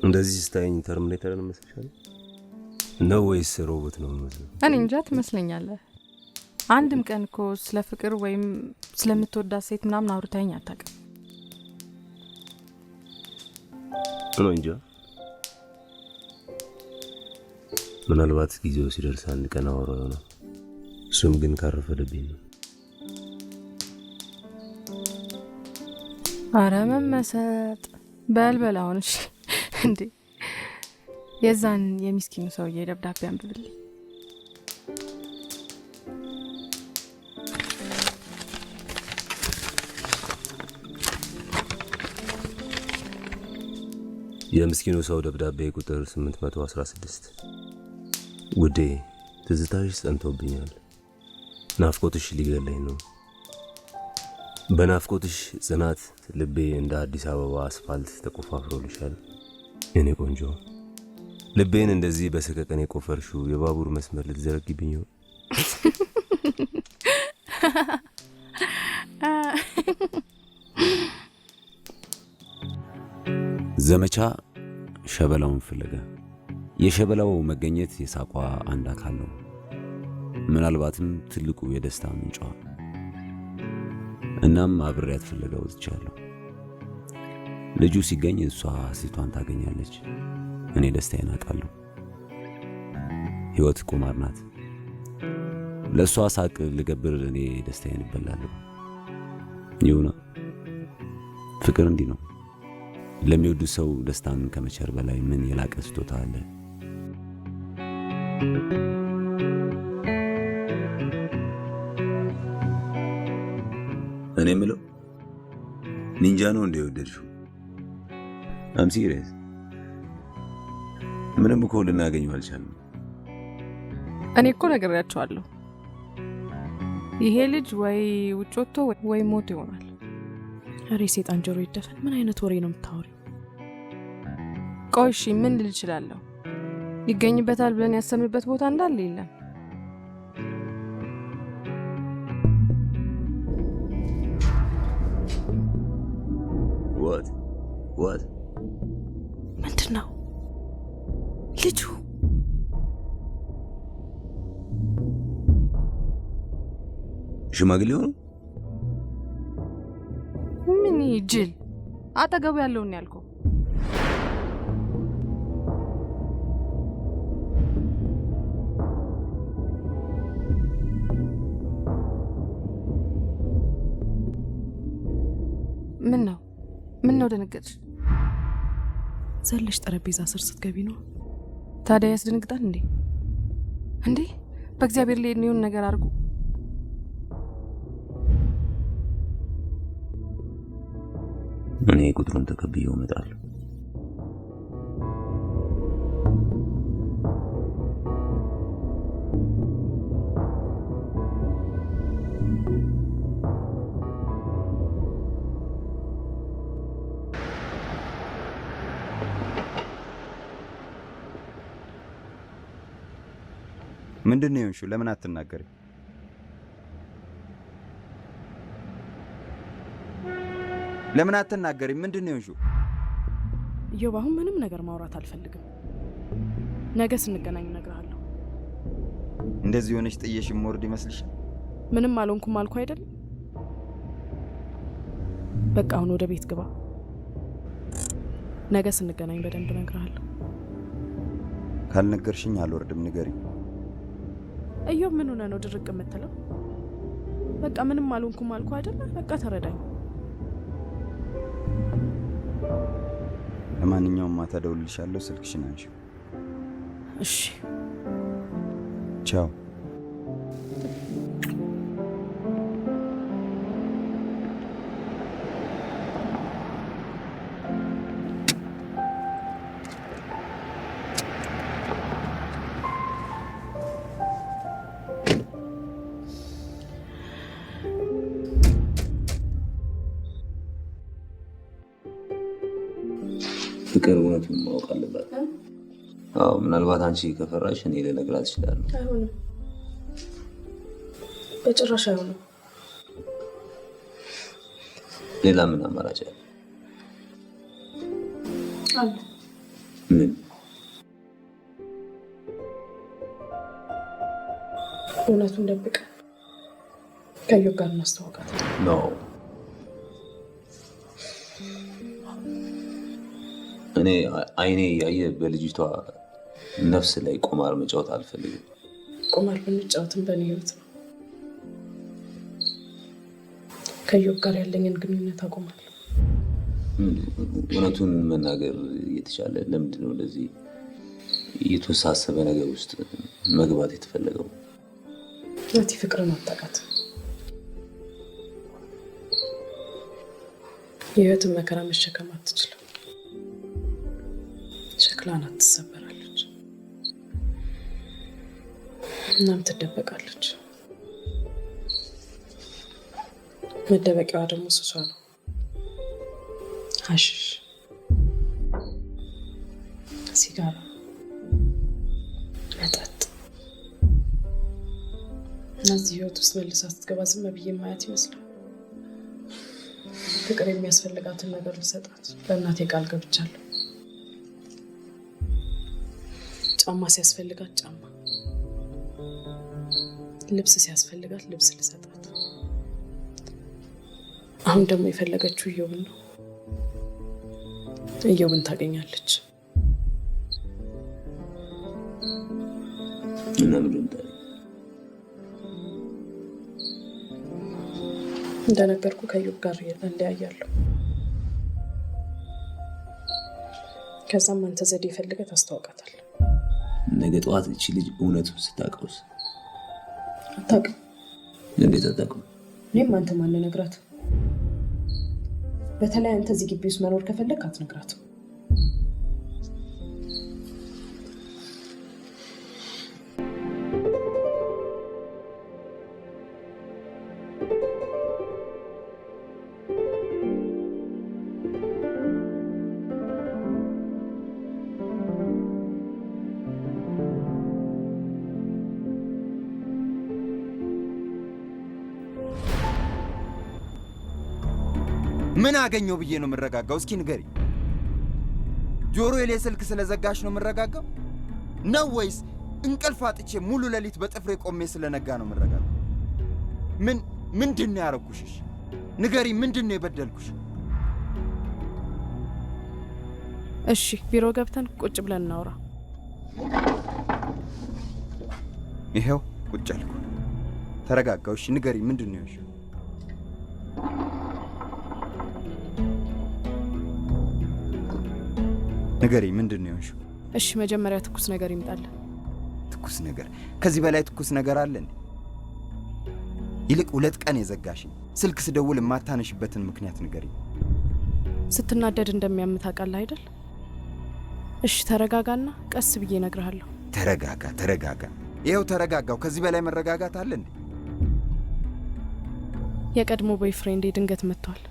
እንደዚህ ስታይኝ ተርሚኔተር ነው መስለሻል ነው ወይስ ሮቦት ነው መስለው? እኔ እንጃ ትመስለኛለህ። አንድም ቀን እኮ ስለ ፍቅር ወይም ስለምትወዳት ሴት ምናምን አውርተኸኝ አታውቅም። ነው እንጃ። ምናልባት ጊዜው ሲደርስ አንድ ቀን አወራው ነው። እሱም ግን ካረፈደብኝ ነው። አረ መመሰጥ በልበል አሁን። እሺ እንዴ የዛን የሚስኪኑ ሰውዬ ደብዳቤ አንብብልኝ። የምስኪኑ ሰው ደብዳቤ ቁጥር 816 ውዴ፣ ትዝታሽ ጸንቶብኛል። ናፍቆትሽ ሊገለኝ ነው። በናፍቆትሽ ጽናት ልቤ እንደ አዲስ አበባ አስፋልት ተቆፋፍሮልሻል። የኔ ቆንጆ፣ ልቤን እንደዚህ በሰቀቀን የቆፈርሽው የባቡር መስመር ልትዘረግብኝ ነው? ዘመቻ ሸበላውን ፍለጋ። የሸበላው መገኘት የሳቋ አንድ አካል ነው። ምናልባትም ትልቁ የደስታ ምንጯ። እናም አብሬያት ፍለጋ ወጥቻለሁ። ልጁ ሲገኝ እሷ ሴቷን ታገኛለች፣ እኔ ደስታዬን አጣለሁ። ሕይወት ቁማር ናት። ለእሷ ሳቅ ልገብር፣ እኔ ደስታዬን እበላለሁ። ይሁና፣ ፍቅር እንዲህ ነው። ለሚወዱ ሰው ደስታን ከመቸር በላይ ምን የላቀ ስጦታ አለ? እኔ የምለው ኒንጃ ነው እንደ ወደድሽው? አም ሲሪየስ። ምንም እኮ ልናገኘው አልቻልንም። እኔ እኮ ነግሬያቸዋለሁ። ይሄ ልጅ ወይ ውጭ ወጥቶ ወይ ሞት ይሆናል። ኧረ ሴጣን ጆሮ ይደፈን። ምን አይነት ወሬ ነው የምታወሪው? ቆይ እሺ ምን ልል እችላለሁ? ይገኝበታል ብለን ያሰብንበት ቦታ እንዳለ የለም። ዋት ምንድን ነው ልጁ? ሽማግሌው ነው? ምን ጅል አጠገቡ ያለውን ያልከው? ምን ነው ደነገጥሽ? ዘለሽ ጠረጴዛ ስር ስትገቢ ነው። ታዲያ ያስደነግጣል እንዴ? እንዴ በእግዚአብሔር ላይ የሆነ ነገር አድርጉ። እኔ ቁጥሩን ተቀብዬው እመጣለሁ። ምንድን ነው የሆንሽው? ለምን አትናገሪ? ለምን አትናገሪ? ምንድን ነው የሆንሽው? ኢዮብ፣ አሁን ምንም ነገር ማውራት አልፈልግም። ነገ ስንገናኝ እነግርሃለሁ። እንደዚህ ሆነሽ ጥየሽ የምወርድ ይመስልሻል? ምንም አልሆንኩም አልኩ አይደል? በቃ አሁን ወደ ቤት ግባ። ነገ ስንገናኝ በደንብ እነግርሃለሁ። ካልነገርሽኝ አልወርድም። ንገሪኝ። ኢዮብ፣ ምን ሆነ ነው ድርቅ የምትለው? በቃ ምንም አልሆንኩም አልኩ አይደል? በቃ ተረዳኝ። ለማንኛውም ማታ እደውልልሻለሁ። ስልክሽን አንሺው። እሺ፣ ቻው። ፍቅር እውነቱን ማወቅ አለባት። አዎ፣ ምናልባት አንቺ ከፈራሽ እኔ ልነግራት እችላለሁ። አይሆንም፣ በጭራሽ አይሆንም። ሌላ ምን አማራጭ አለ? አለ። ምን? እውነቱን ደብቀ ከኢዮብ ጋር እናስተዋውቃት ነው። እኔ አይኔ ያየ በልጅቷ ነፍስ ላይ ቁማር መጫወት አልፈልግም። ቁማር ብንጫወትም በእኔ ህይወት ነው። ከኢዮብ ጋር ያለኝን ግንኙነት አቆማለሁ። እውነቱን መናገር እየተቻለ ለምንድን ነው እንደዚህ የተወሳሰበ ነገር ውስጥ መግባት የተፈለገው? ናቲ ፍቅርን አታውቃትም። የህይወትን መከራ መሸከም አትችልም። ሸክላ ናት፣ ትሰበራለች፣ እናም ትደበቃለች። መደበቂያዋ ደግሞ ሱሷ ነው። ሀሺሽ፣ ሲጋራ፣ መጠጥ። እነዚህ ህይወት ውስጥ መልሳ ስትገባ ዝም ብዬ ማየት ይመስላል። ፍቅር የሚያስፈልጋትን ነገር ልሰጣት ለእናቴ ቃል ገብቻለሁ። ጫማ ሲያስፈልጋት ጫማ፣ ልብስ ሲያስፈልጋት ልብስ ልሰጣት። አሁን ደግሞ የፈለገችው ኢዮብን ነው። ኢዮብን ታገኛለች። እና ምንም ታዲያ እንደነገርኩ ከኢዮብ ጋር እለያያለሁ። ከዛም አንተ ዘዴ ፈልገህ ታስተዋውቃታለህ። ነገ ጠዋት እቺ ልጅ እውነቱን ስታውቀውስ? አታውቅም። እንዴት አታውቅም? እኔም አንተ ማን ነግራት? በተለይ አንተ እዚህ ግቢ ውስጥ መኖር ከፈለግ አትነግራትም። ምን አገኘው ብዬ ነው የምረጋጋው? እስኪ ንገሪ። ጆሮዬ ላይ ስልክ ስለዘጋሽ ነው የምረጋጋው ነው ወይስ እንቅልፍ አጥቼ ሙሉ ሌሊት በጥፍሬ ቆሜ ስለነጋ ነው የምረጋጋው? ምንድን ነው ያረኩሽ? ንገሪ፣ ምንድን ነው የበደልኩሽ? እሺ ቢሮ ገብተን ቁጭ ብለን እናውራ። ይሄው ቁጭ አልኩ። ተረጋጋው። እሺ ንገሪ፣ ምንድን ነው ያልሽው? ንገሪ፣ ምንድን ነው ያልሽው? እሺ መጀመሪያ ትኩስ ነገር ይምጣል። ትኩስ ነገር? ከዚህ በላይ ትኩስ ነገር አለ እንዴ? ይልቅ 2 ቀን የዘጋሽኝ ስልክ ስደውል የማታነሽበትን ምክንያት ንገሪ። ስትናደድ እንደሚያምት ታውቃለህ አይደል? እሺ ተረጋጋና ቀስ ብዬ እነግርሃለሁ። ተረጋጋ። ይኸው ተረጋጋው። ከዚህ በላይ መረጋጋት አለ እንዴ? የቀድሞ ቦይፍሬንዴ ድንገት መጥቷል።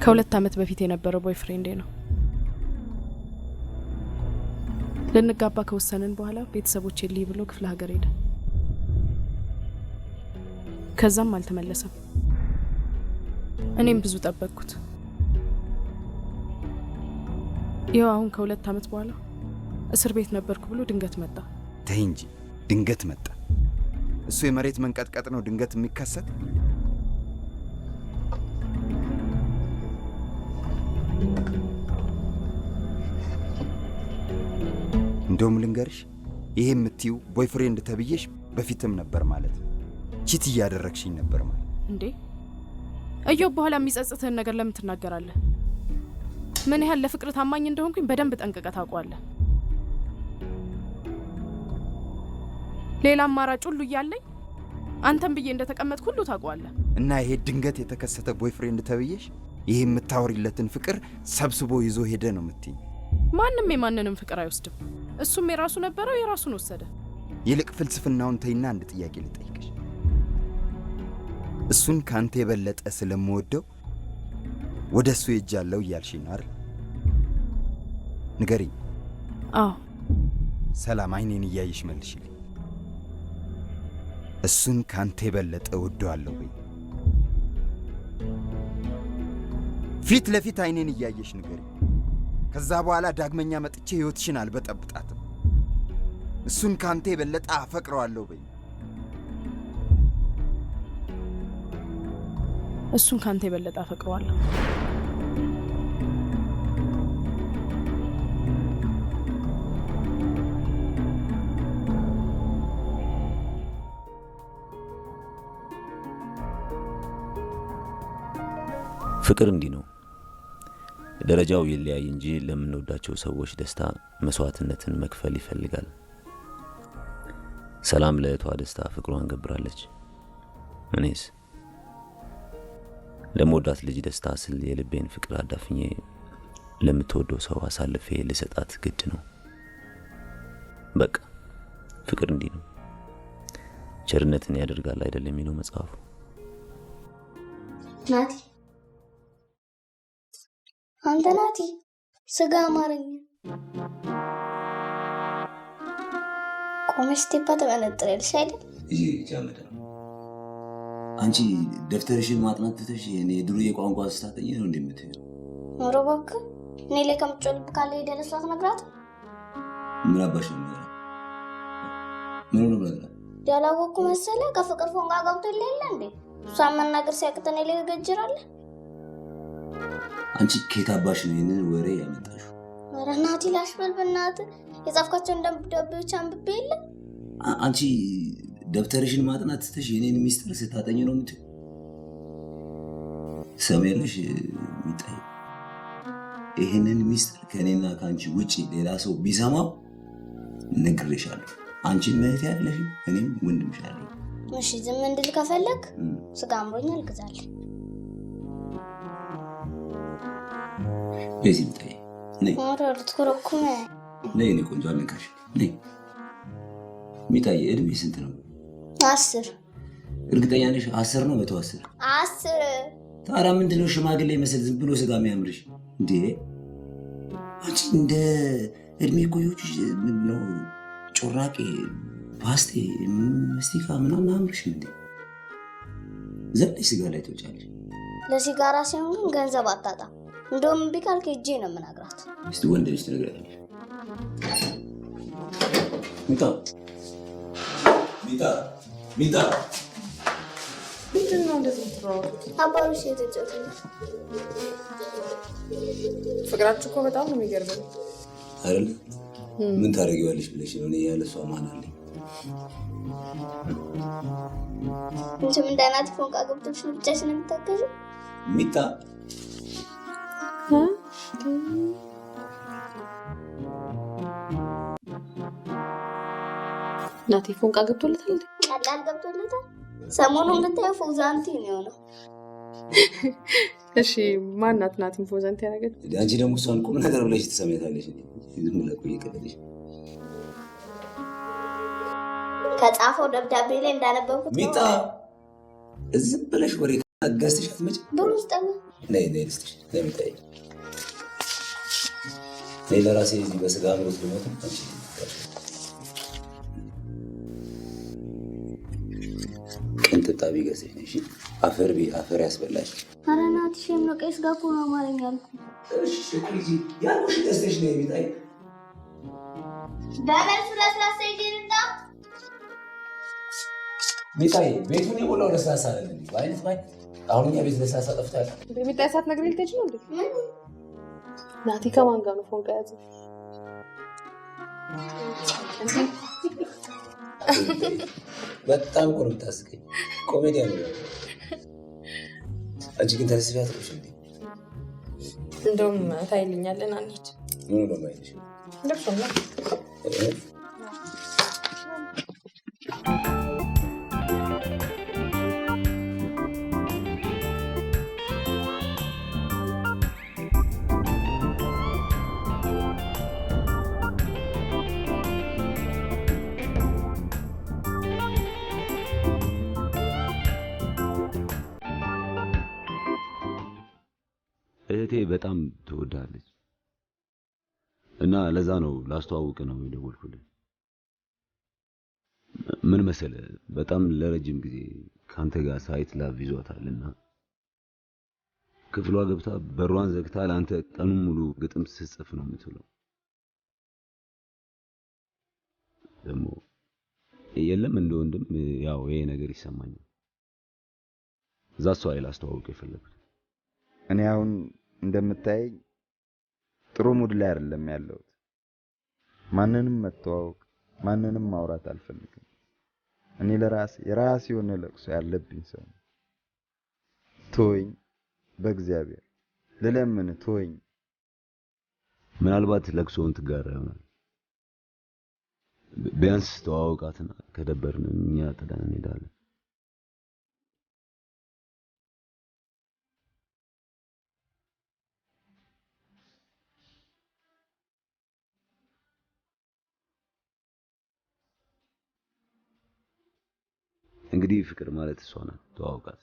ከ2 ዓመት በፊት የነበረው ቦይፍሬንዴ ነው። ልንጋባ ከወሰንን በኋላ ቤተሰቦቼ ልይ ብሎ ክፍለ ሀገር ሄደ። ከዛም አልተመለሰም። እኔም ብዙ ጠበቅኩት። ይኸው አሁን ከ2 ዓመት በኋላ እስር ቤት ነበርኩ ብሎ ድንገት መጣ። ተይ እንጂ ድንገት መጣ? እሱ የመሬት መንቀጥቀጥ ነው ድንገት የሚከሰት? እንደውም ልንገርሽ፣ ይሄ የምትይው ቦይፍሬንድ ተብዬሽ በፊትም ነበር ማለት ነው። ቺት እያደረግሽኝ ነበር ማለት እንዴ? እዮብ በኋላ የሚጸጽትህን ነገር ለምን ትናገራለህ? ምን ያህል ለፍቅር ታማኝ እንደሆንኩኝ በደንብ ጠንቅቀህ ታውቀዋለህ። ሌላ አማራጭ ሁሉ እያለኝ አንተም ብዬ እንደተቀመጥኩ ሁሉ ታውቀዋለህ። እና ይሄ ድንገት የተከሰተ ቦይፍሬንድ ተብዬሽ ይሄ የምታወሪለትን ፍቅር ሰብስቦ ይዞ ሄደ ነው የምትይኝ? ማንም የማንንም ፍቅር አይወስድም። እሱም የራሱ ነበረው፣ የራሱን ወሰደ። ይልቅ ፍልስፍናውን ተይና አንድ ጥያቄ ልጠይቅሽ። እሱን ካንተ የበለጠ ስለምወደው ወደ እሱ ሄጃለሁ እያልሽኝ ነው አይደል? ንገሪኝ። አዎ። ሰላም፣ አይኔን እያየሽ መልሽልኝ። እሱን ካንተ የበለጠ ወደዋለሁ በይ። ፊት ለፊት አይኔን እያየሽ ንገሪኝ። ከዛ በኋላ ዳግመኛ መጥቼ ህይወትሽን አልበጠብጣትም። እሱን ካንተ የበለጠ አፈቅረዋለሁ በይ። እሱን ካንተ የበለጠ አፈቅረዋለሁ። ፍቅር እንዲህ ነው። ደረጃው ይለያይ እንጂ ለምንወዳቸው ሰዎች ደስታ መስዋዕትነትን መክፈል ይፈልጋል። ሰላም ለእህቷ ደስታ ፍቅሯን ገብራለች። እኔስ ለምወዳት ልጅ ደስታ ስል የልቤን ፍቅር አዳፍኜ ለምትወደው ሰው አሳልፌ ልሰጣት ግድ ነው። በቃ ፍቅር እንዲህ ነው። ቸርነትን ያደርጋል አይደለም የሚለው መጽሐፉ። ናቲ አንተ ናቲ፣ ስጋ አማረኝ። ቆመሽ ስቴፓ ተመነጥረልሽ አይደል? እጂ ጃመዳ አንቺ ደፍተርሽን ማጥናት ትተሽ የኔ ድሮ የቋንቋ ስታጠኝ ነው እንደምትዩ። ኖሮ እባክህ እኔ ላይ ከምትጮልብ ካለ ሄደህ ለእሷ ትነግራት። ምን አባሽ ነው ማለት? ምን ነው ማለት? ያላወቅኩ መሰለህ? ከፍቅር ፎንጋ ገብቶ የለ እንዴ? እሷን መናገር ሲያቅተን እኔ ላይ ገጅራለህ። አንቺ ከየት አባሽ ነው ይሄንን ወሬ ያመጣሽው? ኧረ ናቲ ላሽበል በእናትህ። የጻፍካቸውን ደብዳቤዎች አንብቤ የለ። አንቺ ደብተርሽን ማጥናት ትተሽ የኔን ሚስጥር ስታጠኝ ነው የምትይው? ሰሜንሽ ሚጣይ ይሄንን ሚስጥር ከኔና ካንቺ ውጪ ሌላ ሰው ቢሰማው ነግሬሻለሁ። አንቺ እህቴ አይደለሽ፣ እኔም ወንድምሽ አይደለሁ። እሺ ዝም እንድል ከፈለክ ስጋ አምሮኛል ግዛልኝ። ለዚህ ሚጣይ ነይ። ኧረ ልትኮረኩመ ነይ። እኔ ቆንጆ አልነካሽ። ነይ ሚጣይ። እድሜ ስንት ነው? 10። እርግጠኛ ነሽ? 10 ነው? 110? 10። ታዲያ ምንድነው ሽማግሌ መሰል ዝም ብሎ ስጋ የሚያምርሽ እንዴ? አንቺ እንደ እድሜ ቆዮች ምንድነው ጮራቄ፣ ፓስቴ፣ መስቲካ ምናምን አምርሽ እንዴ? ዘለሽ ስጋ ላይ ትወጫለሽ። ለሲጋራ ሲሆን ግን ገንዘብ አታጣም። እንደውም እምቢ ካልክ ሂጄ ነው የምነግራት። እስቲ ወንድ ልጅ ትነግራለሽ። ሚጣ ሚጣ ሚጣ ምንድን ነው እንደዚህ የምትሯሯጡት? አባሩ ሴት ተጫውተኝ። ፍቅራችሁ እኮ በጣም ነው የሚገርመው አይደል? ምን ታደርጊዋለሽ ብለሽ ነው? እኔ ያለ እሷ ማን አለኝ? እንትን እንዳናት ፎንቃ ገብቶሽ ነው ብቻሽን የምታገዥው? ሚጣ ናቲ ፎንቃ ገብቶለታል እንዴ? ቀላል ገብቶለታል። ሰሞኑን ብታየው ፎዛንቲ ነው የሆነው። እሺ ማናት ናቲን ፎዛንቲ ያደረገች? አንቺ ደግሞ እሷን ቁም ነገር ብለሽ ትሰሚያታለሽ። ዝም ብለህ ቆይ ቀለልሽ። ከጻፈው ደብዳቤ ላይ እንዳነበብኩት ሚጣ ዝም ብለሽ ወሬ አጋስተሽ አትመጭ። ብሩ ስጠኝ። ነይ ነይ ልስጥሽ። ለሚታይ ነይ ለራሴ እዚህ በስጋ አምሮት ልሞት አንቺ ቅንጥጣቢ ገዝተሽ ነሽ። አፈር ቢ አፈር ያስበላሽ። ኧረ ናቲ ሼም ነው። ቀይስ ጋር እኮ ነው አማርኛ ያልኩት። እሺ ልጅ ያልኩሽ ገዝተሽ ነይ ሚጣይ። በመልሱ ለስላሳ ይዤንጣ ሚጣይ ቤቱን የሞላው ለስላሳ አይደለም። በአይነት ባይ አሁን እኛ ቤት ለስላሳ ጠፍቷል። ሚጣይ ሳትነግሪኝ ልትሄጂ ነው እንዴ? ናቲ ከማን ጋር ነው ፎንቃ ያዘው? በጣም እኮ ነው የምታስቀኝ። ኮሜዲያን ነው። አንቺ ግን ተስፋ አትሮሽ እንዴ? እንደውም ታይልኛለን። አንሂድ። ምን ነው ማይልሽ? ደርሶና እህቴ በጣም ትወዳለች እና ለዛ ነው ላስተዋውቅ ነው የደወልኩልህ። ምን መሰለህ በጣም ለረጅም ጊዜ ካንተ ጋር ሳይት ላቭ ይዟታልና ክፍሏ ገብታ በሯን ዘግታ ለአንተ ቀኑን ሙሉ ግጥም ስትጽፍ ነው የምትውለው። ደግሞ የለም እንደ ወንድም ያው ይሄ ነገር ይሰማኛል። እዛ እሷ ላይ ላስተዋውቅ የፈለኩት። እኔ አሁን እንደምታየኝ ጥሩ ሙድ ላይ አይደለም ያለሁት። ማንንም መተዋወቅ ማንንም ማውራት አልፈልግም። እኔ ለራሴ የራሴ የሆነ ለቅሶ ያለብኝ ሰው ነኝ። ተወኝ፣ በእግዚአብሔር ልለምን ተወኝ። ምናልባት ለቅሶውን ትጋራ ይሆናል። ቢያንስ ተዋውቃትና ከደበርን እኛ ጥለን እንሄዳለን። እንግዲህ ፍቅር ማለት እሷ ናት። ተዋውቃት።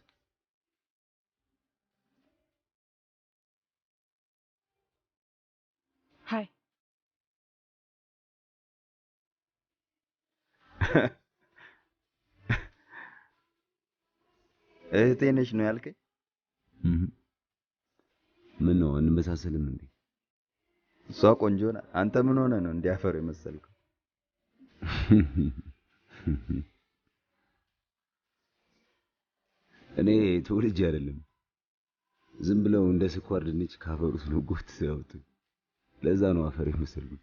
ሃይ እህቴ ነሽ ነው ያልከኝ? ምን ነው እንመሳሰልም እንዴ? እሷ ቆንጆ ናት። አንተ ምን ሆነ ነው እንዲያፈር የመሰልከው? እኔ ተወልጄ አይደለም ዝም ብለው እንደ ስኳር ድንች ካፈሩት ነው ጎት ያወጡ። ለዛ ነው አፈር የመሰልኩት።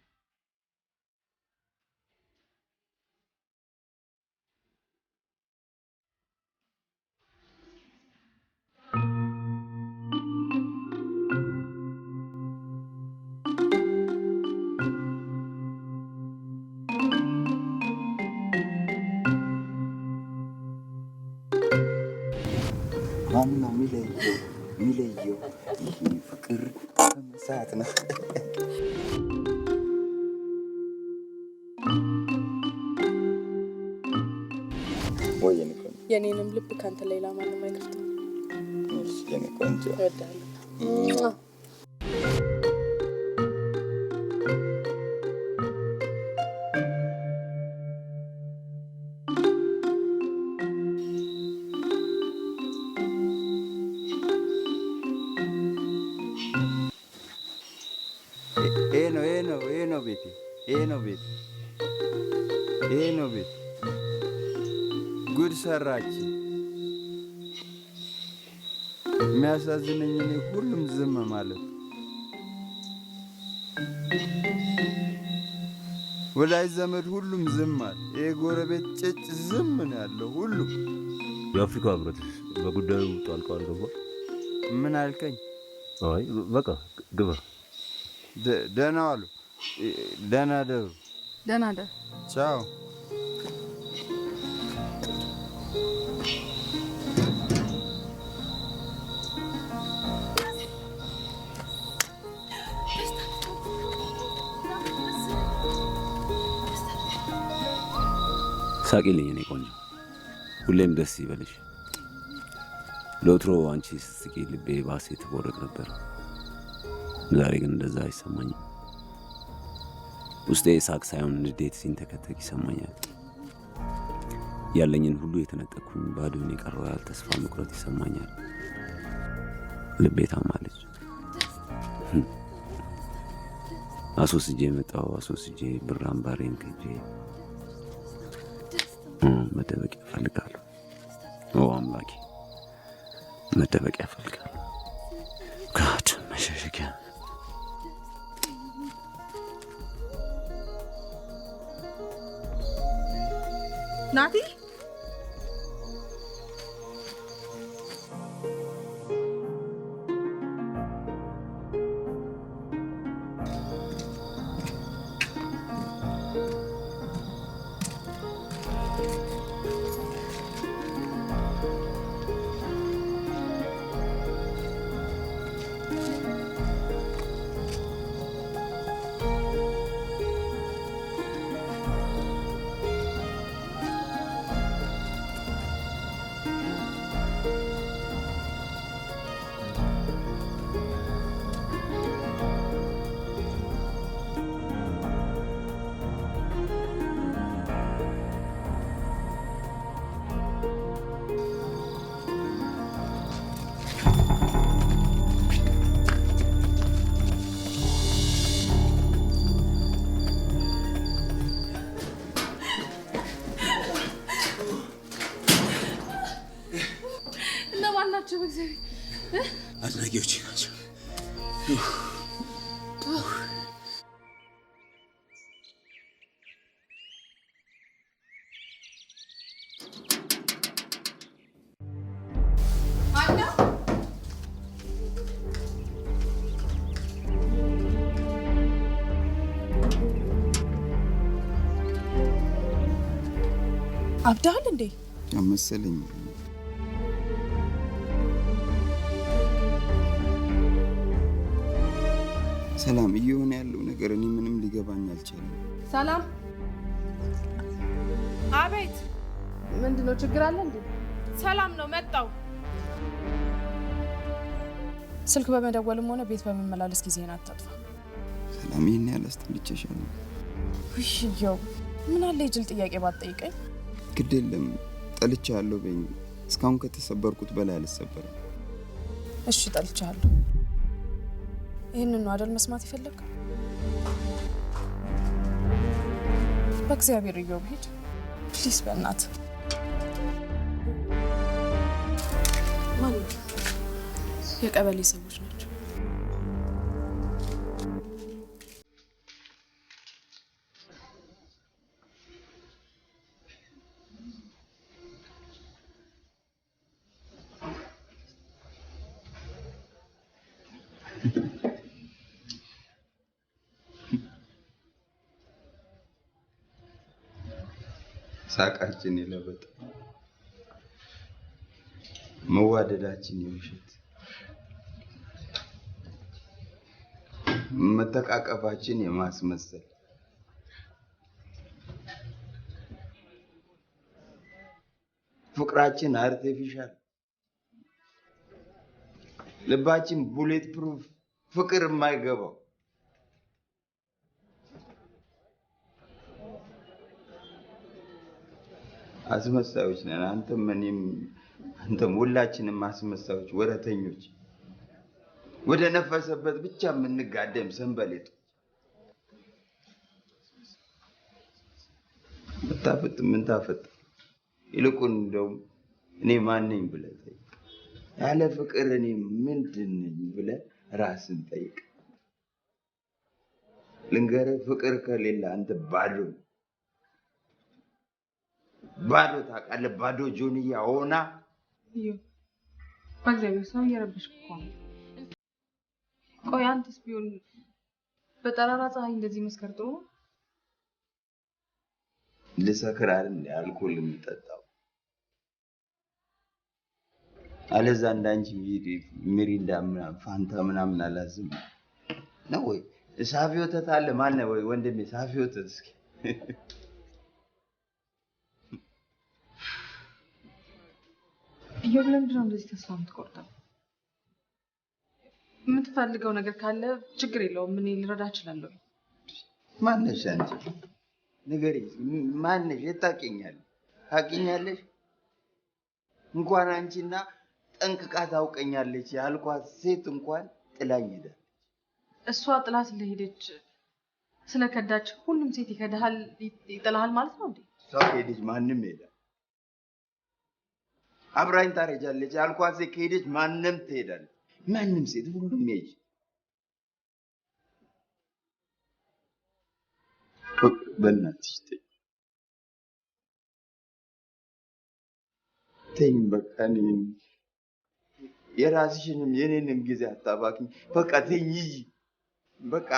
ማነው የሚለየው ይህ ፍቅር ሰዓት ነው። ወይ የኔንም ልብ ካንተ ሌላ ማንም አይከፍትም። እሺ የኔ ቆንጆ እወዳለሁ። ይሄ ነው ቤቴ። ይሄ ነው ቤት። ጉድ ሰራች። የሚያሳዝነኝ እኔ ሁሉም ዝም ማለት፣ ወዳጅ ዘመድ ሁሉም ዝም አለ። ይሄ ጎረቤት ጭጭ ዝም ነው ያለው ሁሉም። የአፍሪካ ህብረት በጉዳዩ ጣልቃ አልገባ? ምን አልከኝ? አይ በቃ ግባ። ደህና ዋሉ። ደህና ደሩ። ደህና ደር። ቻው። ሳቂልኝ እኔ ቆንጆ፣ ሁሌም ደስ ይበልሽ። ለወትሮ አንቺ ስትስቂ ልቤ ባሴ ትቦርቅ ነበር። ዛሬ ግን እንደዛ አይሰማኝም። ውስጤ ሳቅ ሳይሆን ንዴት ሲንተከተክ ይሰማኛል። ያለኝን ሁሉ የተነጠቅኩኝ ባዶን የቀረው ያህል ተስፋ መቁረጥ ይሰማኛል። ልቤ ታማለች። አስወስጄ መጣሁ፣ አስወስጄ ብር አምባሬን ከጄ መደበቂያ እፈልጋለሁ። ኦ አምላኬ፣ መደበቂያ እፈልጋለሁ። ጋድ መሸሸጊያ። ናቲ አድናቂዎች ናቸው። አብዳሃል እንዴ? መሰለኝ። ሰላም፣ እየሆነ ያለው ነገር እኔ ምንም ሊገባኝ አልቻለም። ሰላም። አቤት። ምንድነው? ችግር አለ እንዴ? ሰላም ነው፣ መጣው። ስልክ በመደወልም ሆነ ቤት በመመላለስ ጊዜን አታጥፋ። ሰላም፣ ይህን ያህል አስጠልቼሻለሁ? ውሽየው፣ ምን አለ የጅል ጥያቄ ባትጠይቀኝ። ግድ የለም፣ ጠልቼሃለሁ በይኝ። እስካሁን ከተሰበርኩት በላይ አልሰበርም። እሺ፣ ጠልቼሃለሁ። ይህንን ነው አይደል መስማት የፈለግከው? በእግዚአብሔር እዮብ ሂድ ፕሊስ፣ በእናትህ። ማን ነው? የቀበሌ ሰዎች ናቸው። ሳቃችን የለበጠ መዋደዳችን የውሸት መተቃቀፋችን የማስመሰል ፍቅራችን አርቲፊሻል ልባችን ቡሌት ፕሩፍ ፍቅር የማይገባው አስመሳዮች ነን። አንተም እኔም አንተም ሁላችንም አስመሳዮች፣ ወረተኞች፣ ወደ ነፈሰበት ብቻ የምንጋደም ሰንበሌጦች። መታፈጥ ምን ታፈጥ? ይልቁን እንደውም እኔ ማን ነኝ ብለህ ጠይቅ። ያለ ፍቅር እኔ ምንድን ነኝ ብለህ ራስን ጠይቅ። ልንገርህ፣ ፍቅር ከሌለ አንተ ባዶ ታውቃለህ። ባዶ ጆንያ ሆና በእግዚአብሔር ሰው እየረበሽኩ እኮ ነው። ቆይ አንተስ ቢሆን በጠራራ ፀሐይ እንደዚህ መስከር ጥሩ ነው? ልሰክር አይደል አልኮል የምጠጣው? አለዛ እንዳንቺ ሚሪንዳ ምናምን ፋንታ ምናምን አላዝም ነው ወይ? ሳፊ ወተት አለ ማነው ወይ ወንድሜ? ሳፊ ወተት እስኪ እዮብ፣ ለምንድን ነው እንደዚህ ተስፋ የምትቆርጠው? የምትፈልገው ነገር ካለ ችግር የለውም፣ እኔ ልረዳ እችላለሁ። ማነሽ አንቺ? ንገሪኝ፣ ማነሽ? የት ታውቂኛለሽ? ታውቂኛለሽ? እንኳን አንቺና ጠንቅቃ ታውቀኛለች ያልኳት ሴት እንኳን ጥላኝ ሄዳለች። እሷ ጥላ ስለሄደች ስለከዳች ሁሉም ሴት ይከዳሃል ይጥላሃል ማለት ነው እንዴ? እሷ ከሄደች ማንም ይሄዳል። አብራኝ ታረጃለች ያልኳት ሴት ከሄደች ማንም ትሄዳለች። ማንም ሴት ሁሉም ይሄድ። በእናትሽ ተይኝ በቃ። የራስሽንም የኔንም ጊዜ አታባክኝ። በቃ ተይኝ። በቃ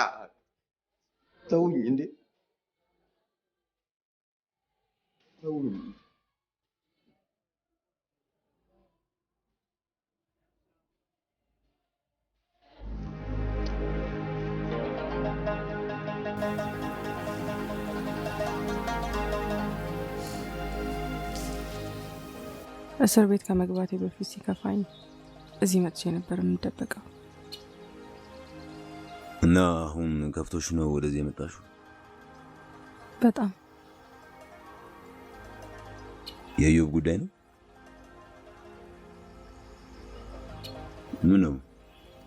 ተውኝ እንዴ ተውኝ። እስር ቤት ከመግባቴ በፊት ሲከፋኝ እዚህ መጥቼ ነበር የምደበቀው። እና አሁን ከፍቶሽ ነው ወደዚህ የመጣሽው? በጣም የኢዮብ ጉዳይ ነው? ምን ነው?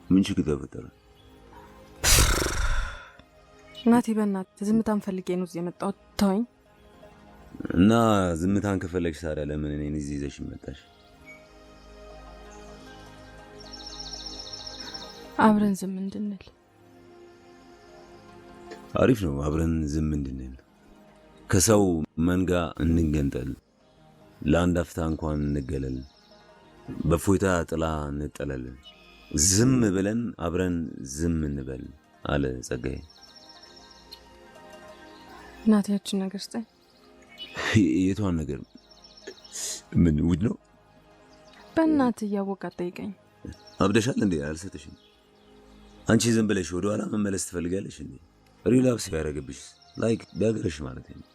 ምን ችግር ተፈጠረ? እናቴ በእናትህ ዝምታን ፈልጌ ነው እዚህ የመጣሁት። ተወኝ። እና ዝምታን ከፈለግሽ ታዲያ ለምን እኔን እዚህ ይዘሽ መጣሽ? አብረን ዝም እንድንል። አሪፍ ነው፣ አብረን ዝም እንድንል። ከሰው መንጋ እንገንጠል፣ ለአንድ አፍታ እንኳን እንገለል፣ በፎይታ ጥላ እንጠለል፣ ዝም ብለን አብረን ዝም እንበል አለ ጸጋዬ። እናቴ ያችን ነገር ስጠኝ። የቷን ነገር? ምን ውድ ነው? በእናትህ እያወቅ አትጠይቀኝ። አብደሻል እንዴ? አልሰጥሽም። አንቺ ዝም ብለሽ ወደ ኋላ መመለስ ትፈልጋለሽ እንዴ? ሪላፕስ ቢያደርግብሽ ላይክ ቢያገረሽ ማለት ነው።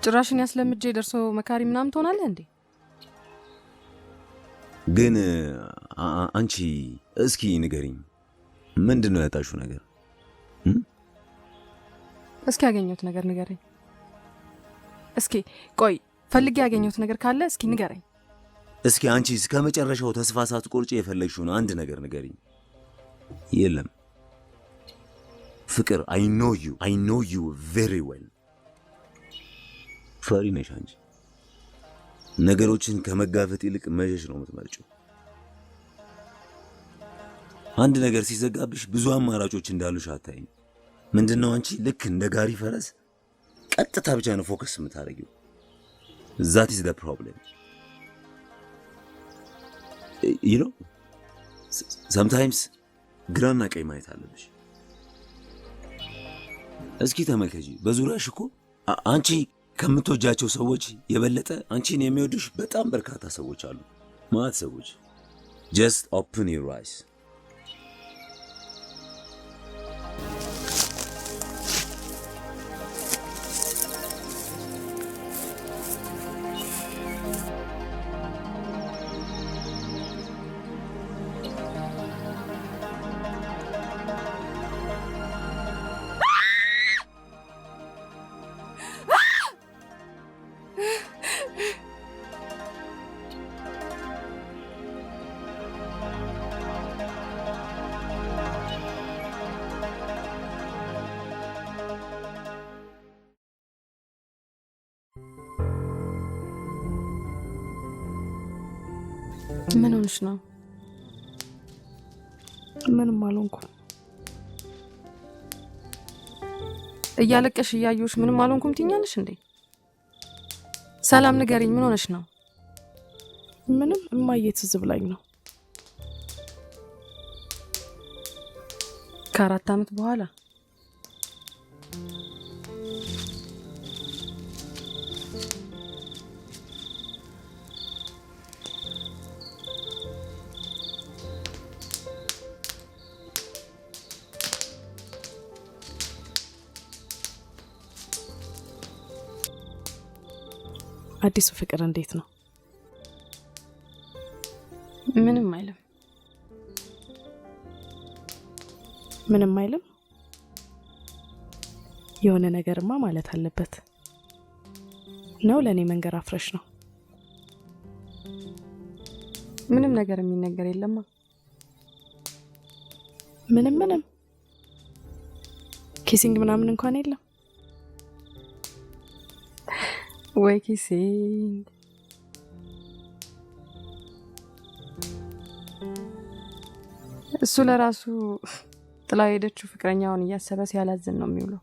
ጭራሽን ያስለምጄ ደርሶ መካሪ ምናምን ትሆናለህ እንዴ? ግን አንቺ እስኪ ንገሪኝ፣ ምንድን ነው ያጣሽው ነገር? እስኪ ያገኘሁት ነገር ንገረኝ። እስኪ ቆይ ፈልጌ ያገኘሁት ነገር ካለ እስኪ ንገረኝ። እስኪ አንቺ እስከ መጨረሻው ተስፋ ሳትቆርጪ የፈለግሽውን አንድ ነገር ንገሪኝ። የለም ፍቅር። አይ ኖ ዩ ቬሪ ዌል። ፈሪ ነሽ አንቺ። ነገሮችን ከመጋፈጥ ይልቅ መሸሽ ነው የምትመርጪው። አንድ ነገር ሲዘጋብሽ ብዙ አማራጮች እንዳሉሽ አታይም። ምንድነው አንቺ ልክ እንደ ጋሪ ፈረስ ቀጥታ ብቻ ነው ፎከስ የምታደርጊው። that is the problem. you know sometimes ግራና ቀኝ ማየት አለብሽ። እስኪ ተመልከጂ፣ በዙሪያሽ እኮ አንቺ ከምትወጃቸው ሰዎች የበለጠ አንቺን የሚወዱሽ በጣም በርካታ ሰዎች አሉ። ማለት ሰዎች just open your eyes. ምን ሆነሽ ነው? ምንም አልሆንኩም። እያለቀሽ እያየሁሽ ምንም አልሆንኩም ትኛለሽ እንዴ? ሰላም ንገሪኝ፣ ምን ሆነሽ ነው? ምንም እማዬ ትዝ ብላኝ ነው። ከ4 ዓመት በኋላ አዲሱ ፍቅር እንዴት ነው? ምንም አይልም። ምንም አይልም? የሆነ ነገርማ ማለት አለበት ነው። ለኔ መንገር አፍረሽ ነው? ምንም ነገር የሚነገር የለማ። ምንም ኪሲንግ ምናምን እንኳን የለም? ወይ ኪሲንግ እሱ ለራሱ ጥላ ሄደችው ፍቅረኛውን እያሰበ ሲያላዝን ነው የሚውለው።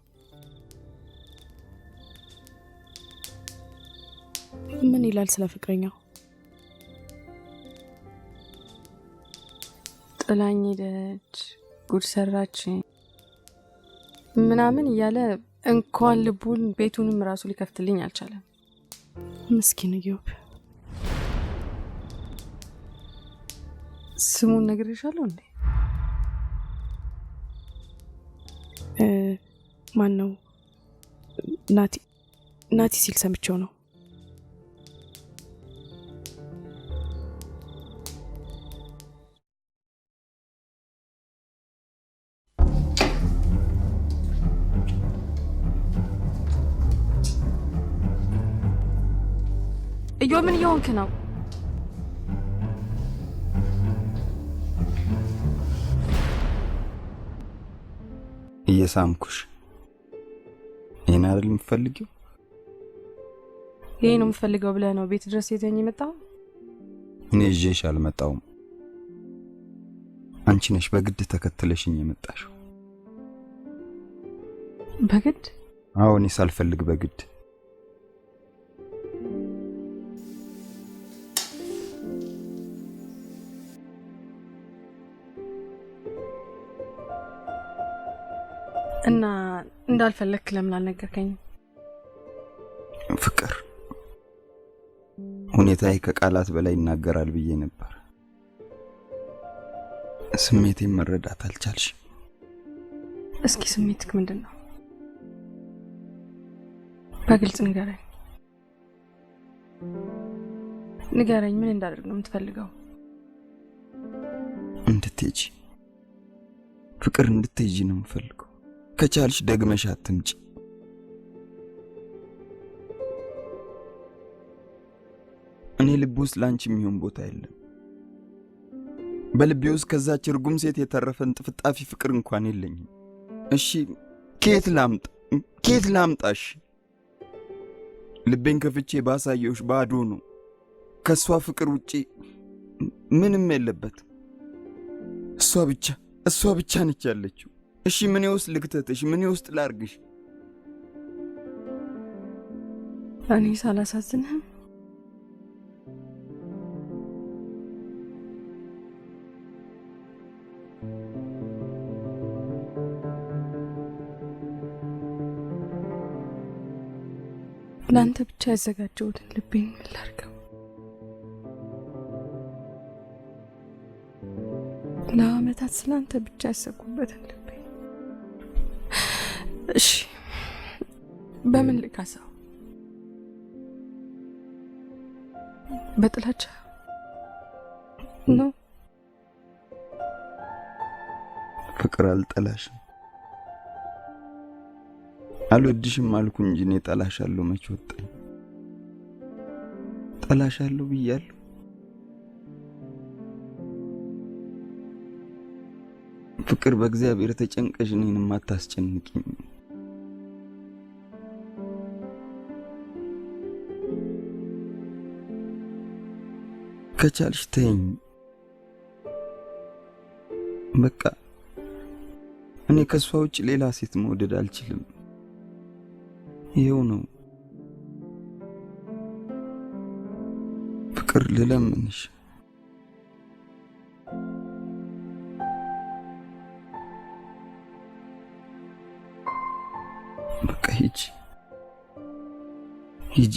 ምን ይላል ስለ ፍቅረኛው? ጥላኝ ሄደች፣ ጉድ ሰራች ምናምን እያለ እንኳን ልቡን ቤቱንም ራሱ ሊከፍትልኝ አልቻለም። ምስኪን ኢዮብ። ስሙን ነግሬሻለሁ እንዴ? ማን ነው? ናቲ ሲል ሰምቼው ነው። ኢዮብ ምን እየሆንክ ነው? እየሳምኩሽ። ይሄን አይደል የምፈልገው? ይሄ ነው የምፈልገው ብለህ ነው ቤት ድረስ ይዘኝ የመጣው? እኔ ይዤሽ አልመጣሁም። አንቺ ነሽ በግድ ተከትለሽኝ የመጣሽው። በግድ? አዎ፣ እኔ ሳልፈልግ በግድ። እና እንዳልፈለክ ለምን አልነገርከኝም? ፍቅር ሁኔታዬ ከቃላት በላይ ይናገራል ብዬ ነበር። ስሜቴን መረዳት አልቻልሽም። እስኪ ስሜትክ ምንድን ነው? በግልጽ ንገረኝ። ንገረኝ፣ ምን እንዳደርግ ነው የምትፈልገው? እንድትሄጂ፣ ፍቅር እንድትሄጂ ነው የምፈልገው። ከቻልሽ ደግመሽ አትምጪ። እኔ ልብ ውስጥ ላንቺ የሚሆን ቦታ የለም። በልቤ ውስጥ ከዛች ርጉም ሴት የተረፈን ጥፍጣፊ ፍቅር እንኳን የለኝም። እሺ ከየት ላምጣሽ? ልቤን ከፍቼ ባሳየውሽ ባዶ ነው። ከሷ ፍቅር ውጪ ምንም የለበት። እሷ ብቻ ነች ያለችው። እሺ ምን ውስጥ ልክተትሽ? ምን ውስጥ ላርግሽ? እኔ ሳላሳዝንህም ለአንተ ብቻ ያዘጋጀሁትን ልቤን ምን ላርገው? ለአመታት ስላንተ ብቻ ያሰብኩበትን ልቤ እሺ በምን ልካሳው? በጥላቻ ነው? ፍቅር አልጠላሽም፣ አልወድሽም አልኩ እንጂ እኔ ጠላሻለሁ መች ወጣኝ? ጠላሻለሁ ብያለሁ። ፍቅር በእግዚአብሔር ተጨንቀሽ እኔንም አታስጨንቂኝ። ከቻልሽ ተይኝ። በቃ እኔ ከሷ ውጭ ሌላ ሴት መውደድ አልችልም። ይሄው ነው። ፍቅር ልለምንሽ። በቃ ሂጂ ሂጂ።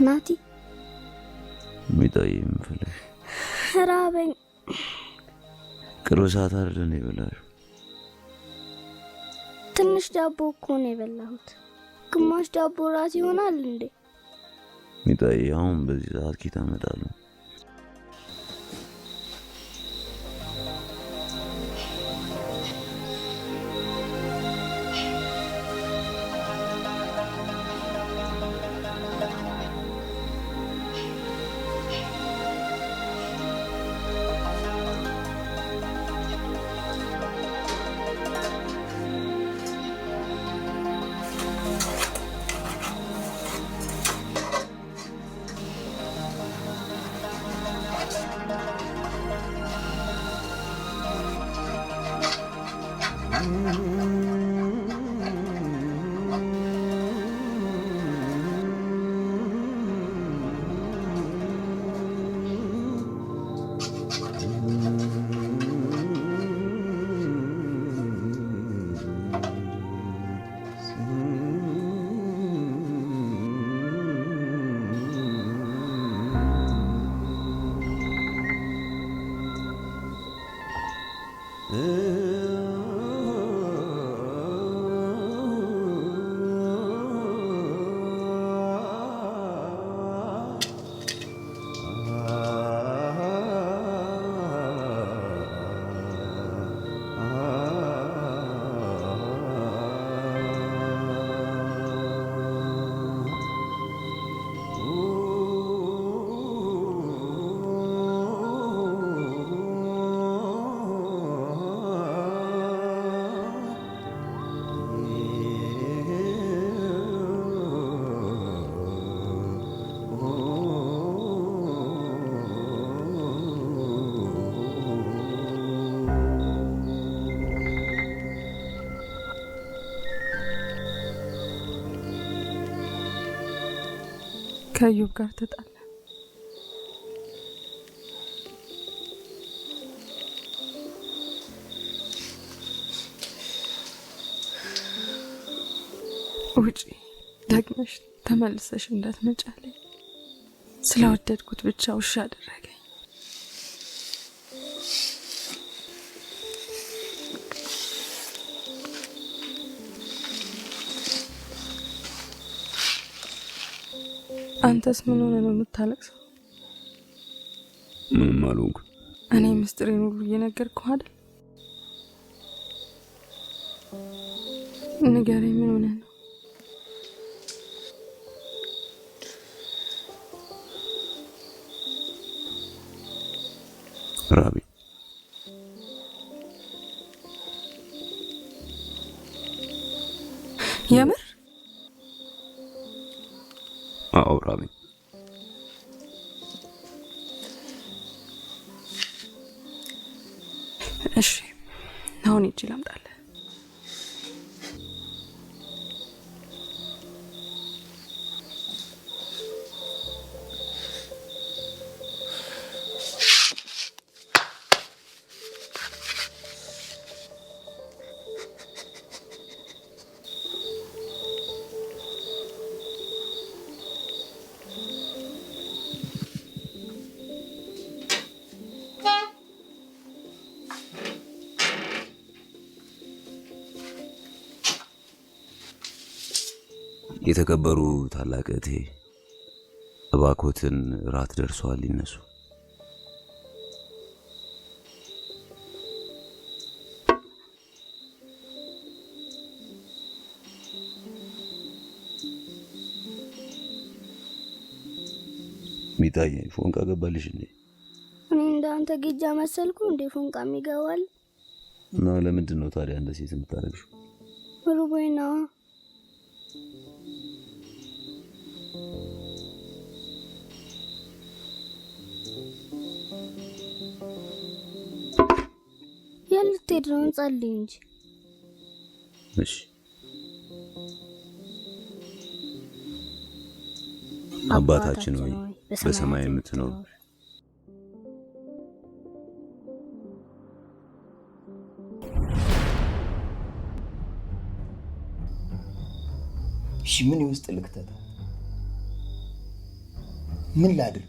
ናቲ ሚጣዬ የምፈልግ ራበኝ። ቅርብ ሰዓት አይደል ነው የበላሽው? ትንሽ ዳቦ እኮ ነው የበላሁት። ግማሽ ዳቦ ራት ይሆናል እንዴ? ሚጣዬ አሁን በዚህ ሰዓት ኪታ እመጣለሁ። ከአዩብ ጋር ተጣላ። ውጪ፣ ደግመሽ ተመልሰሽ እንዳትመጫለኝ። ስለወደድኩት ብቻ ውሻ አደረገኝ። አንተስ ምን ሆነ ነው የምታለቅሰው? ምንም አልሆንኩ። እኔ ምስጢሬን ሁሉ እየነገርኩህ አይደል? ንገረኝ፣ ምን ሆነ ነው? ራቢ የምር? አዎ ራቢ። እሺ አሁን ሂጅ ላምጣልህ። የተከበሩ ታላቅ እህቴ፣ እባክዎትን ራት ደርሷል፣ ይነሱ። ሚጣዬ ፎንቃ ገባልሽ እንዴ? እኔ እንዳንተ ጌጃ መሰልኩ እንዴ ፎንቃ የሚገባል? እና ለምንድን ነው ታዲያ እንደ ሴት የምታረግሽው? ሩቦይ ነው። የልትሄድ ነው? እንጸልይ እንጂ። እሺ። አባታችን ሆይ በሰማይ የምትኖር እሺ ምን ይውስጥ ልክተት? ምን ላድርግ?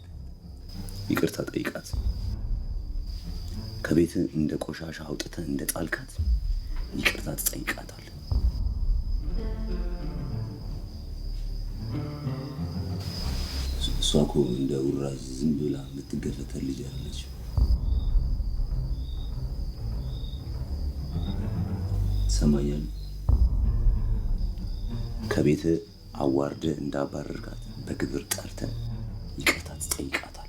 ይቅርታ ጠይቃት። ከቤት እንደ ቆሻሻ አውጥተህ እንደ ጣልካት ይቅርታ ትጠይቃታለህ። እሷ እኮ እንደ ውራ ዝም ብላ የምትገፈተር ልጅ አለች። ሰማኛል። ከቤት አዋርደህ እንዳባረርካት በግብር ጠርተህ ይቅርታ ትጠይቃታለህ።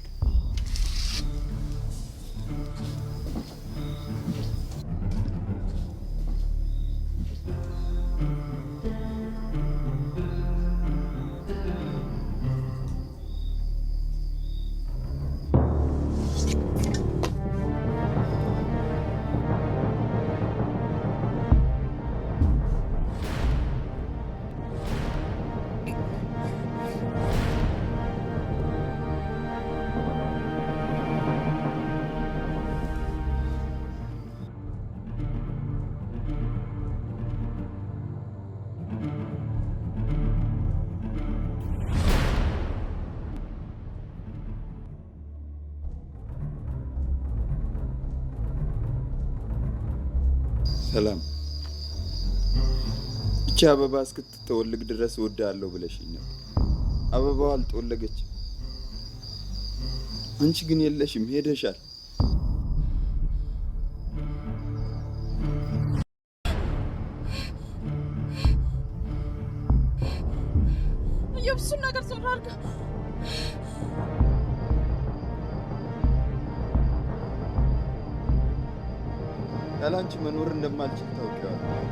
ሰላም። እቺ አበባ እስክትጠወልግ ድረስ እወድሃለሁ ብለሽኛል። አበባዋ አልጠወለገችም። አንቺ ግን የለሽም፣ ሄደሻል። የብሱን ነገር ዞር አድርጋ ያላንቺ መኖር እንደማልችል ታውቂዋለሽ።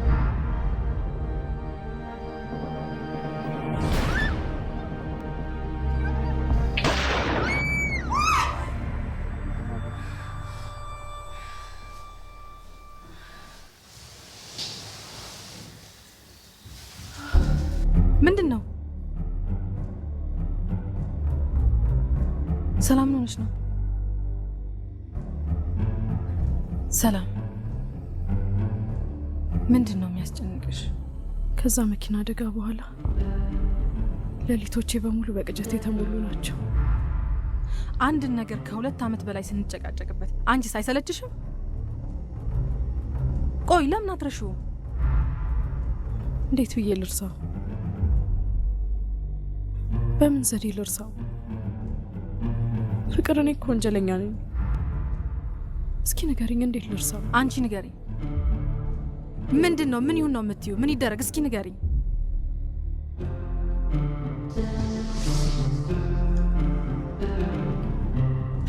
ምንድን ነው? ሰላም ሆነሽ ነው? ሰላም ምንድን ነው የሚያስጨንቅሽ? ከዛ መኪና አደጋ በኋላ ሌሊቶቼ በሙሉ በቅጀት የተሞሉ ናቸው። አንድን ነገር ከ2 ዓመት በላይ ስንጨቃጨቅበት አንቺስ አይሰለችሽም? ቆይ ለምን አትረሺውም? እንዴት ብዬ ልርሳው? በምን ዘዴ ልርሳው? ፍቅር፣ እኔ እኮ ወንጀለኛ ነኝ። እስኪ ንገሪኝ፣ እንዴት ልርሳው? አንቺ ንገሪኝ። ምንድን ነው? ምን ይሁን ነው የምትዩ? ምን ይደረግ? እስኪ ንገሪኝ።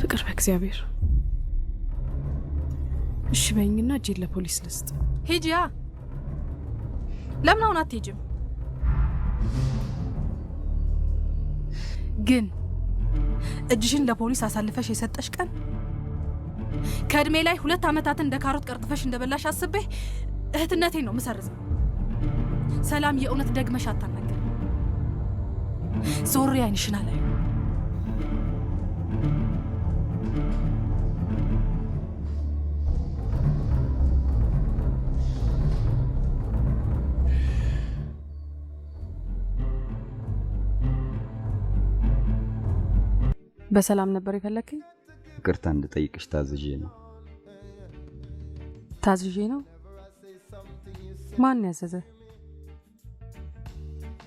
ፍቅር፣ በእግዚአብሔር እሺ በይኝና እጄን ለፖሊስ ልስጥ። ሂጂያ። ለምን አሁን አትሄጂም? ግን እጅሽን ለፖሊስ አሳልፈሽ የሰጠሽ ቀን ከእድሜ ላይ 2 ዓመታትን እንደ ካሮት ቀርጥፈሽ እንደበላሽ አስቤ እህትነቴን ነው ምሰርዘው። ሰላም፣ የእውነት ደግመሽ አታናገር። ዞሪ፣ አይንሽና ላይ በሰላም ነበር የፈለከኝ? ይቅርታ እንድጠይቅሽ ታዝዤ ነው። ታዝዤ ነው? ማን ያዘዘ?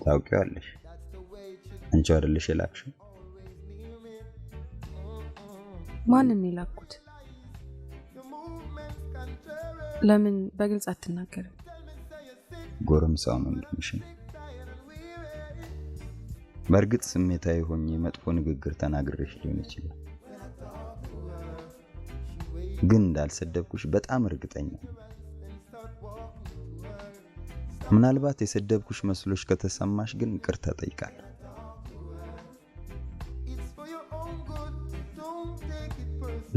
ታውቂዋለሽ። አንቺ አይደለሽ የላክሽው? ማንን የላኩት? ለምን በግልጽ አትናገርም? ጎረምሳው ነው እንደምሽ። በእርግጥ ስሜታዊ ሆኜ መጥፎ ንግግር ተናግሬሽ ሊሆን ይችላል፣ ግን እንዳልሰደብኩሽ በጣም እርግጠኛ ነኝ። ምናልባት የሰደብኩሽ መስሎሽ ከተሰማሽ ግን ይቅርታ ጠይቃለሁ።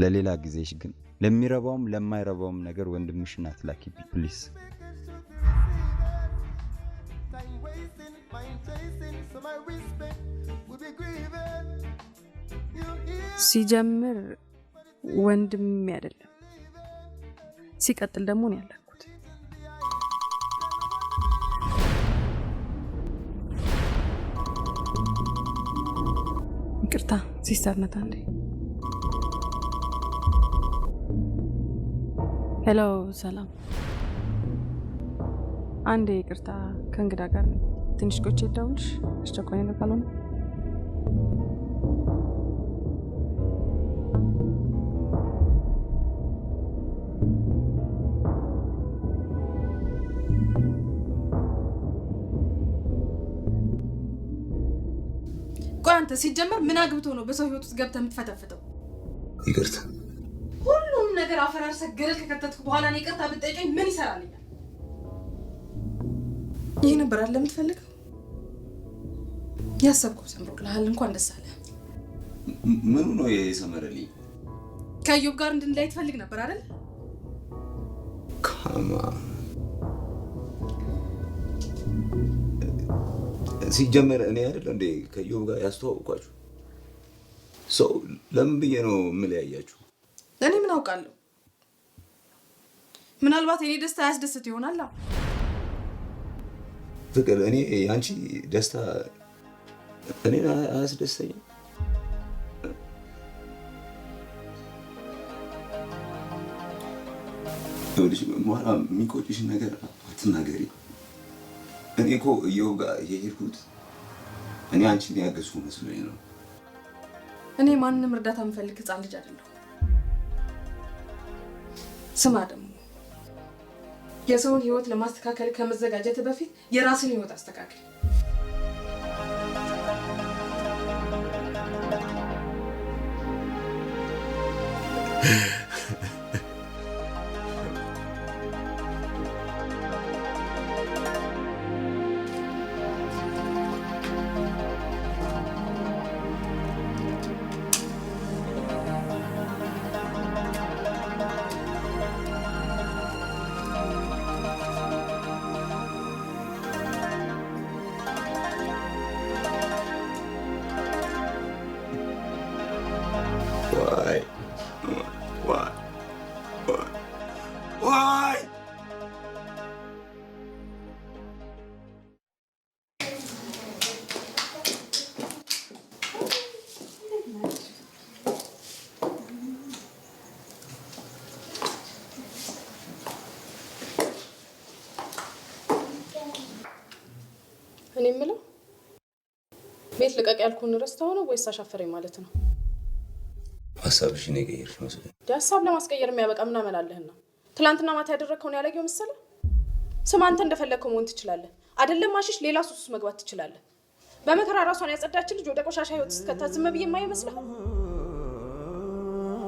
ለሌላ ጊዜሽ ግን ለሚረባውም ለማይረባውም ነገር ወንድምሽን አትላኪብኝ ፕሊዝ። ሲጀምር ወንድም አይደለም፣ ሲቀጥል ደግሞ ነው ያለኩት። ይቅርታ ሲስተር ናት። አንዴ ሄሎ፣ ሰላም። አንዴ ይቅርታ፣ ከእንግዳ ጋር ነኝ። ትንሽ ቆይቼ ልደውልሽ፣ አስቸኳይ ነው ካልሆነ። ቆይ አንተ ሲጀመር ምን አግብቶ ነው በሰው ህይወት ውስጥ ገብተህ የምትፈተፍተው? ይቅርታ። ሁሉም ነገር አፈራርሰህ ገደል ከከተትኩ በኋላ እኔ ይቅርታ ብትጠይቀኝ ምን ይሰራልኛል? ይህ ነበር አለ የምትፈልገው? ያሰብኩት ሰምሮልሃል። እንኳን ደስ አለ። ምኑ ነው የሰመረልኝ? ከዮብ ጋር እንድንላይ ትፈልግ ነበር አይደል? ካማ ሲጀመር እኔ አይደል እንዴ ከዮብ ጋር ያስተዋወቅኳችሁ? ሰው ለምን ብዬ ነው የምለያያችሁ? እኔ ምን አውቃለሁ? ምናልባት የኔ ደስታ ያስደስት ይሆናል። ፍቅር፣ እኔ ያንቺ ደስታ እኔን አያስደስተኝም። ልጅ በኋላ የሚቆጭሽ ነገር አትናገሪ። እኔ እኮ እየው ጋር የሄድኩት እኔ አንቺን ያገዝኩ መስሎኝ ነው። እኔ ማንንም እርዳታ የምፈልግ ህፃን ልጅ አይደለሁ። ስማ ደግሞ የሰውን ህይወት ለማስተካከል ከመዘጋጀት በፊት የራስን ህይወት አስተካክል። እኔ የምለው ቤት ልቀቅ ያልኩህን ረስተኸው ነው ወይስ አሻፈረኝ ማለት ነው? ሀሳብሽ እኔ ቀየርሽ መስሎኝ። ሀሳብ ለማስቀየር የሚያበቃ ምን አመላለህና? ትላንትና ማታ ያደረግከውን ያላየው መሰለህ? ስማ አንተ እንደፈለግከው መሆን ትችላለህ። አይደለም ማሽሽ ሌላ ሱስ ውስጥ መግባት ትችላለህ። በመከራ ራሷን ያጸዳች ልጅ ወደ ቆሻሻ ህይወት ውስጥ ከተዝመ ብዬ የማይመስልህ?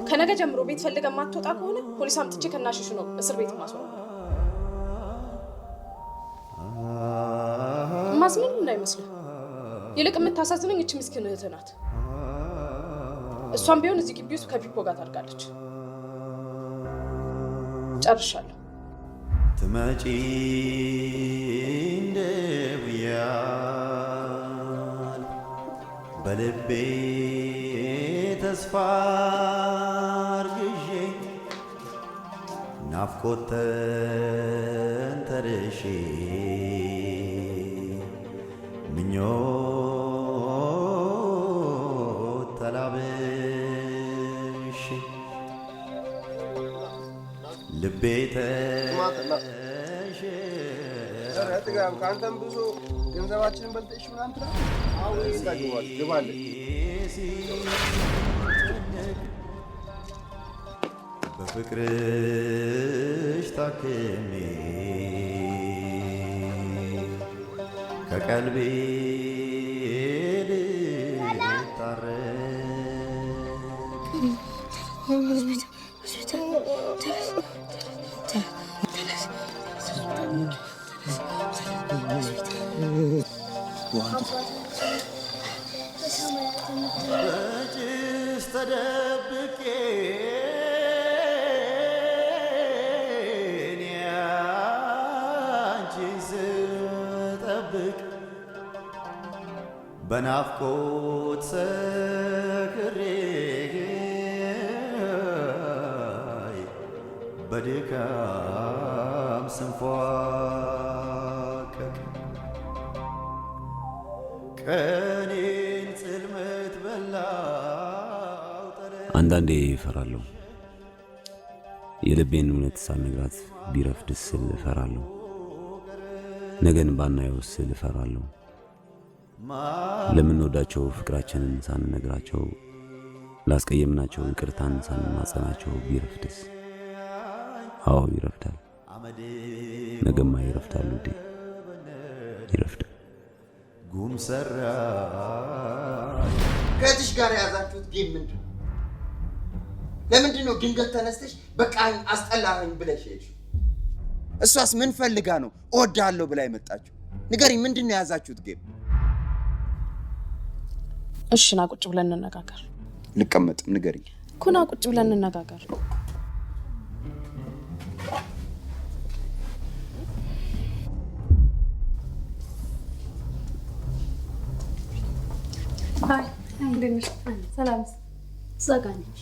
ከነገ ጀምሮ ቤት ፈልገህ ማትወጣ ከሆነ ፖሊስ አምጥቼ ከናሽሹ ነው እስር ቤት ማስወራ። ማዝነን እንዳይመስልህ። ይልቅ የምታሳዝነኝ እቺ ምስኪን እህትህ ናት። እሷም ቢሆን እዚህ ግቢ ውስጥ ከፒፖ ጋር ታድጋለች። ጨርሻለሁ። ትመጪ እንደውያል በልቤ ተስፋ አርግዤ ናፍቆት ተንተርሼ ምኞት ተላብሼ ልቤ ጥጋብ ከአንተም ብዙ ገንዘባችንን በልተሽ ምናምን ትላለህ። አሁን ይታገባል ግባለን በፍቅርሽ ታክሜ ከቀልቤ በጭስ ተደብቄ እኔ አንቺን ስጠብቅ በናፍቆት ሰክሬ በድካም ስንፏቀቅ ቀኔን ጽልመት በላው። አንዳንዴ እፈራለሁ። የልቤን እውነት ሳልነግራት ቢረፍድስ ስል እፈራለሁ። ነገን ባናየው ስል እፈራለሁ። ለምንወዳቸው ፍቅራችንን ሳንነግራቸው ላስቀየምናቸው ይቅርታን ሳንማጸናቸው ቢረፍድስ? አዎ ይረፍዳል። ነገማ ይረፍዳል ውዴ፣ ይረፍዳል። ጉም ሰራ ከእህትሽ ጋር የያዛችሁት ጌም ምንድን ነው? ለምንድን ነው ድንገት ተነስተሽ በቃ አስጠላኸኝ ብለሽ ሄድሽ? እሷስ ምን ፈልጋ ነው እወድሃለሁ ብላ የመጣችው? ንገሪኝ፣ ምንድን ነው የያዛችሁት ጌም? እሺ ና ቁጭ ብለን እንነጋገር። ልቀመጥም? ንገሪኝ እኮ ና ቁጭ ብለን እንነጋገር። Hi. ሰላም። እዛ ጋ ነች።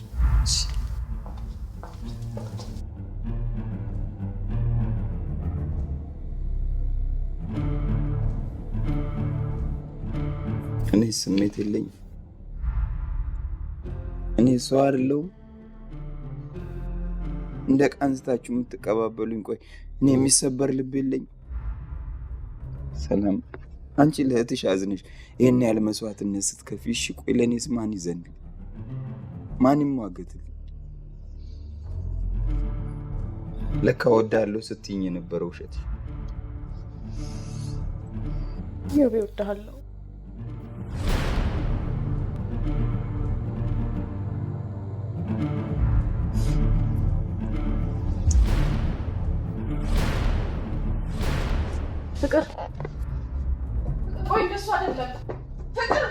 እኔ ስሜት የለኝም። እኔ ሰው አይደለሁም እንደ ቃንስታችሁ የምትቀባበሉኝ። ቆይ እኔ የሚሰበር ልብ የለኝም። ሰላም፣ አንቺ ለእህትሽ አዝነሽ ይህን ያህል መስዋዕትነት ስትከፊ፣ እሺ ቆይ ለእኔስ ማን ይዘንል? ማን ይሟገትል? ለካ ወዳለሁ ስትይኝ የነበረው ውሸት። ይኸው እወድሃለሁ። ፍቅር ቆይ፣ እንደሱ አይደለም ፍቅር።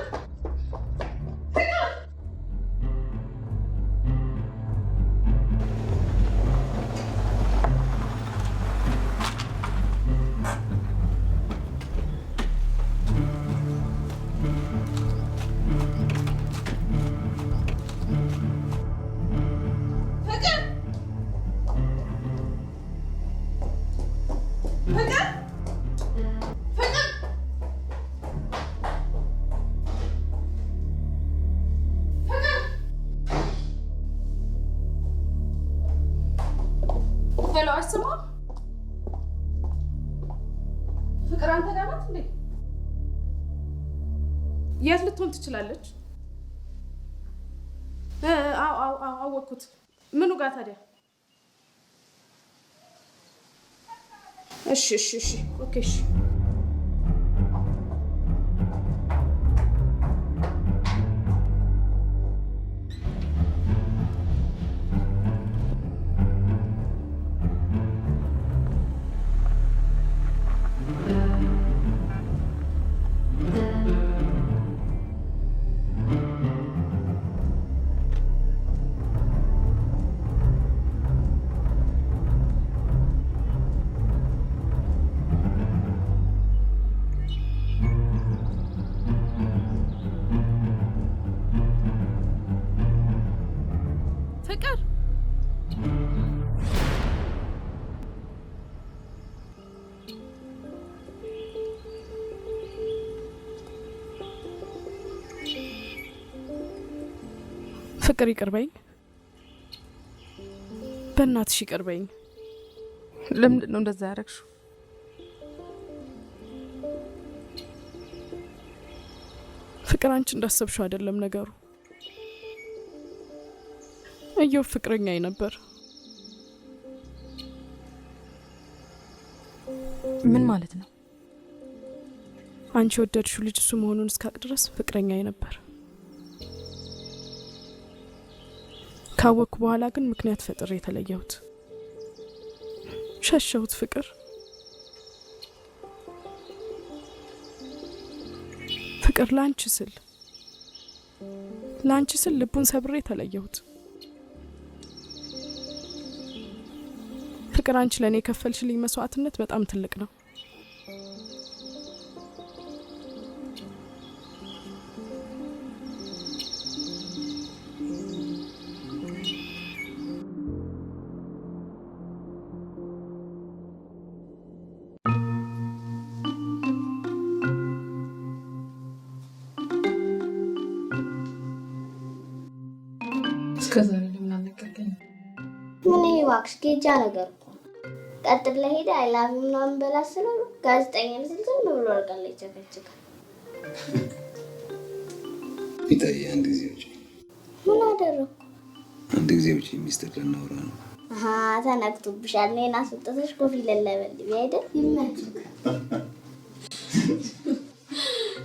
የት ልትሆን ትችላለች? አወኩት። ምኑ ጋር ታዲያ? እሺ ኦኬ እሺ። ፍቅር ይቅርበኝ፣ በእናትሽ ይቅርበኝ። ለምንድን ነው እንደዛ ያደረግሽው? ፍቅር አንቺ እንዳሰብሽው አይደለም ነገሩ። እየው ፍቅረኛዬ ነበር። ምን ማለት ነው? አንቺ ወደድሽው ልጅ እሱ መሆኑን እስካቅ ድረስ ፍቅረኛዬ ነበር። ካወቅኩ በኋላ ግን ምክንያት ፈጥሬ የተለየሁት፣ ሸሸሁት። ፍቅር ላንቺ ስል ልቡን ሰብሬ የተለየሁት። ፍቅር አንቺ ለኔ የከፈልሽልኝ መስዋዕትነት በጣም ትልቅ ነው። እስከዛሬ ለምን አልነገርከኝም? ምን ይሄ እባክሽ ጌጃ ነገር እኮ ቀጥ ብለህ ሄደህ አይ ላቭ ዩ ምናምን በላት ስለው ጋዜጠኛ ምስል ዝም ብሎ ወርቃል ይቸከችካል። ይታይ አንድ ጊዜ ውጪ። ምን አደረኩ? አንድ ጊዜ ውጪ ሚስጥር ልናወራ ነው። ተነክቶብሻል። እኔን አስወጥተሽ ኮፊ ለለበልኝ አይደል? ይመችህ።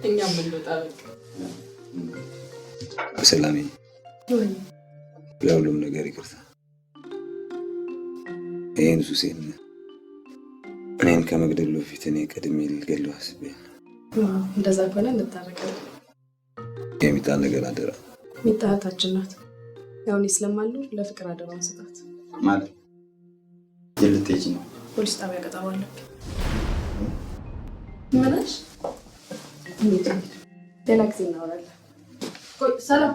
እኛም እንወጣ በቃ። በሰላም ለሁሉም ነገር ይቅርታ። ይህን ሱሴን እኔን ከመግደሉ በፊት እኔ ቀድሜ ልገለው አስቤያለሁ። እንደዛ ከሆነ እንታረቃለን። የሚጣል ነገር አደራ። ሚጣ እህታችን ናት። ያው እኔ ስለማልኖር ለፍቅር አደራውን ስጣት። ማለት የልትሄጂ ነው? ፖሊስ ጣቢያ ቀጠሮ አለብኝ። ምንሽ? ሌላ ጊዜ እናወራለን። ቆይ ሰላም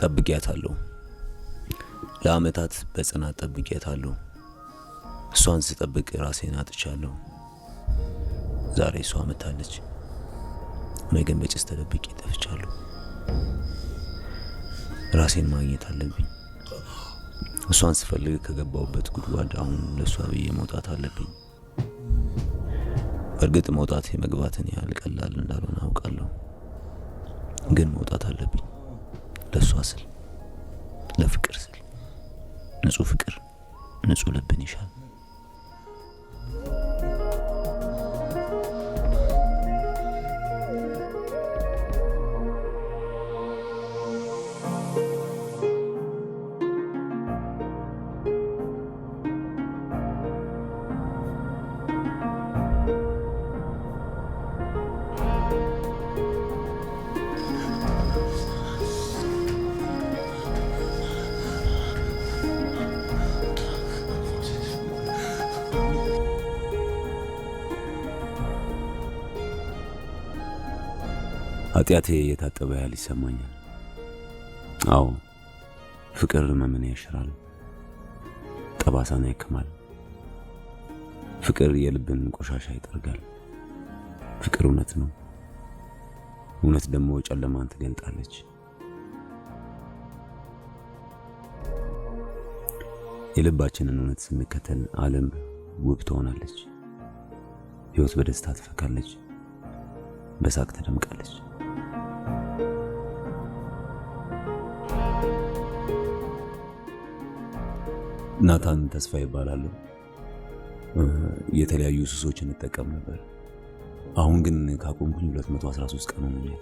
ጠብቂያታለሁ። ለአመታት በጽናት ጠብቂያታለሁ። እሷን ስጠብቅ ራሴን አጥቻለሁ። ዛሬ እሷ መታለች። እኔ ግን በጭስ ተደብቄ ጠፍቻለሁ። ራሴን ማግኘት አለብኝ። እሷን ስፈልግ ከገባሁበት ጉድጓድ አሁን ለእሷ ብዬ መውጣት አለብኝ። በእርግጥ መውጣት የመግባትን ያህል ቀላል እንዳልሆነ አውቃለሁ። ግን መውጣት አለብኝ። ለእሷ ስል፣ ለፍቅር ስል። ንጹህ ፍቅር ንጹህ ልብን ይሻል። ኃጢአቴ የታጠበ ያህል ይሰማኛል። አዎ ፍቅር ሕመምን ያሽራል፣ ጠባሳን ያክማል። ፍቅር የልብን ቆሻሻ ይጠርጋል። ፍቅር እውነት ነው። እውነት ደግሞ ጨለማን ትገልጣለች። የልባችንን እውነት ስንከተል ዓለም ውብ ትሆናለች። ሕይወት በደስታ ትፈካለች፣ በሳቅ ትደምቃለች። ናታን ተስፋ ይባላሉ። የተለያዩ ሱሶችን እንጠቀም ነበር። አሁን ግን ካቆምኩኝ 213 ቀን ሆኖኛል።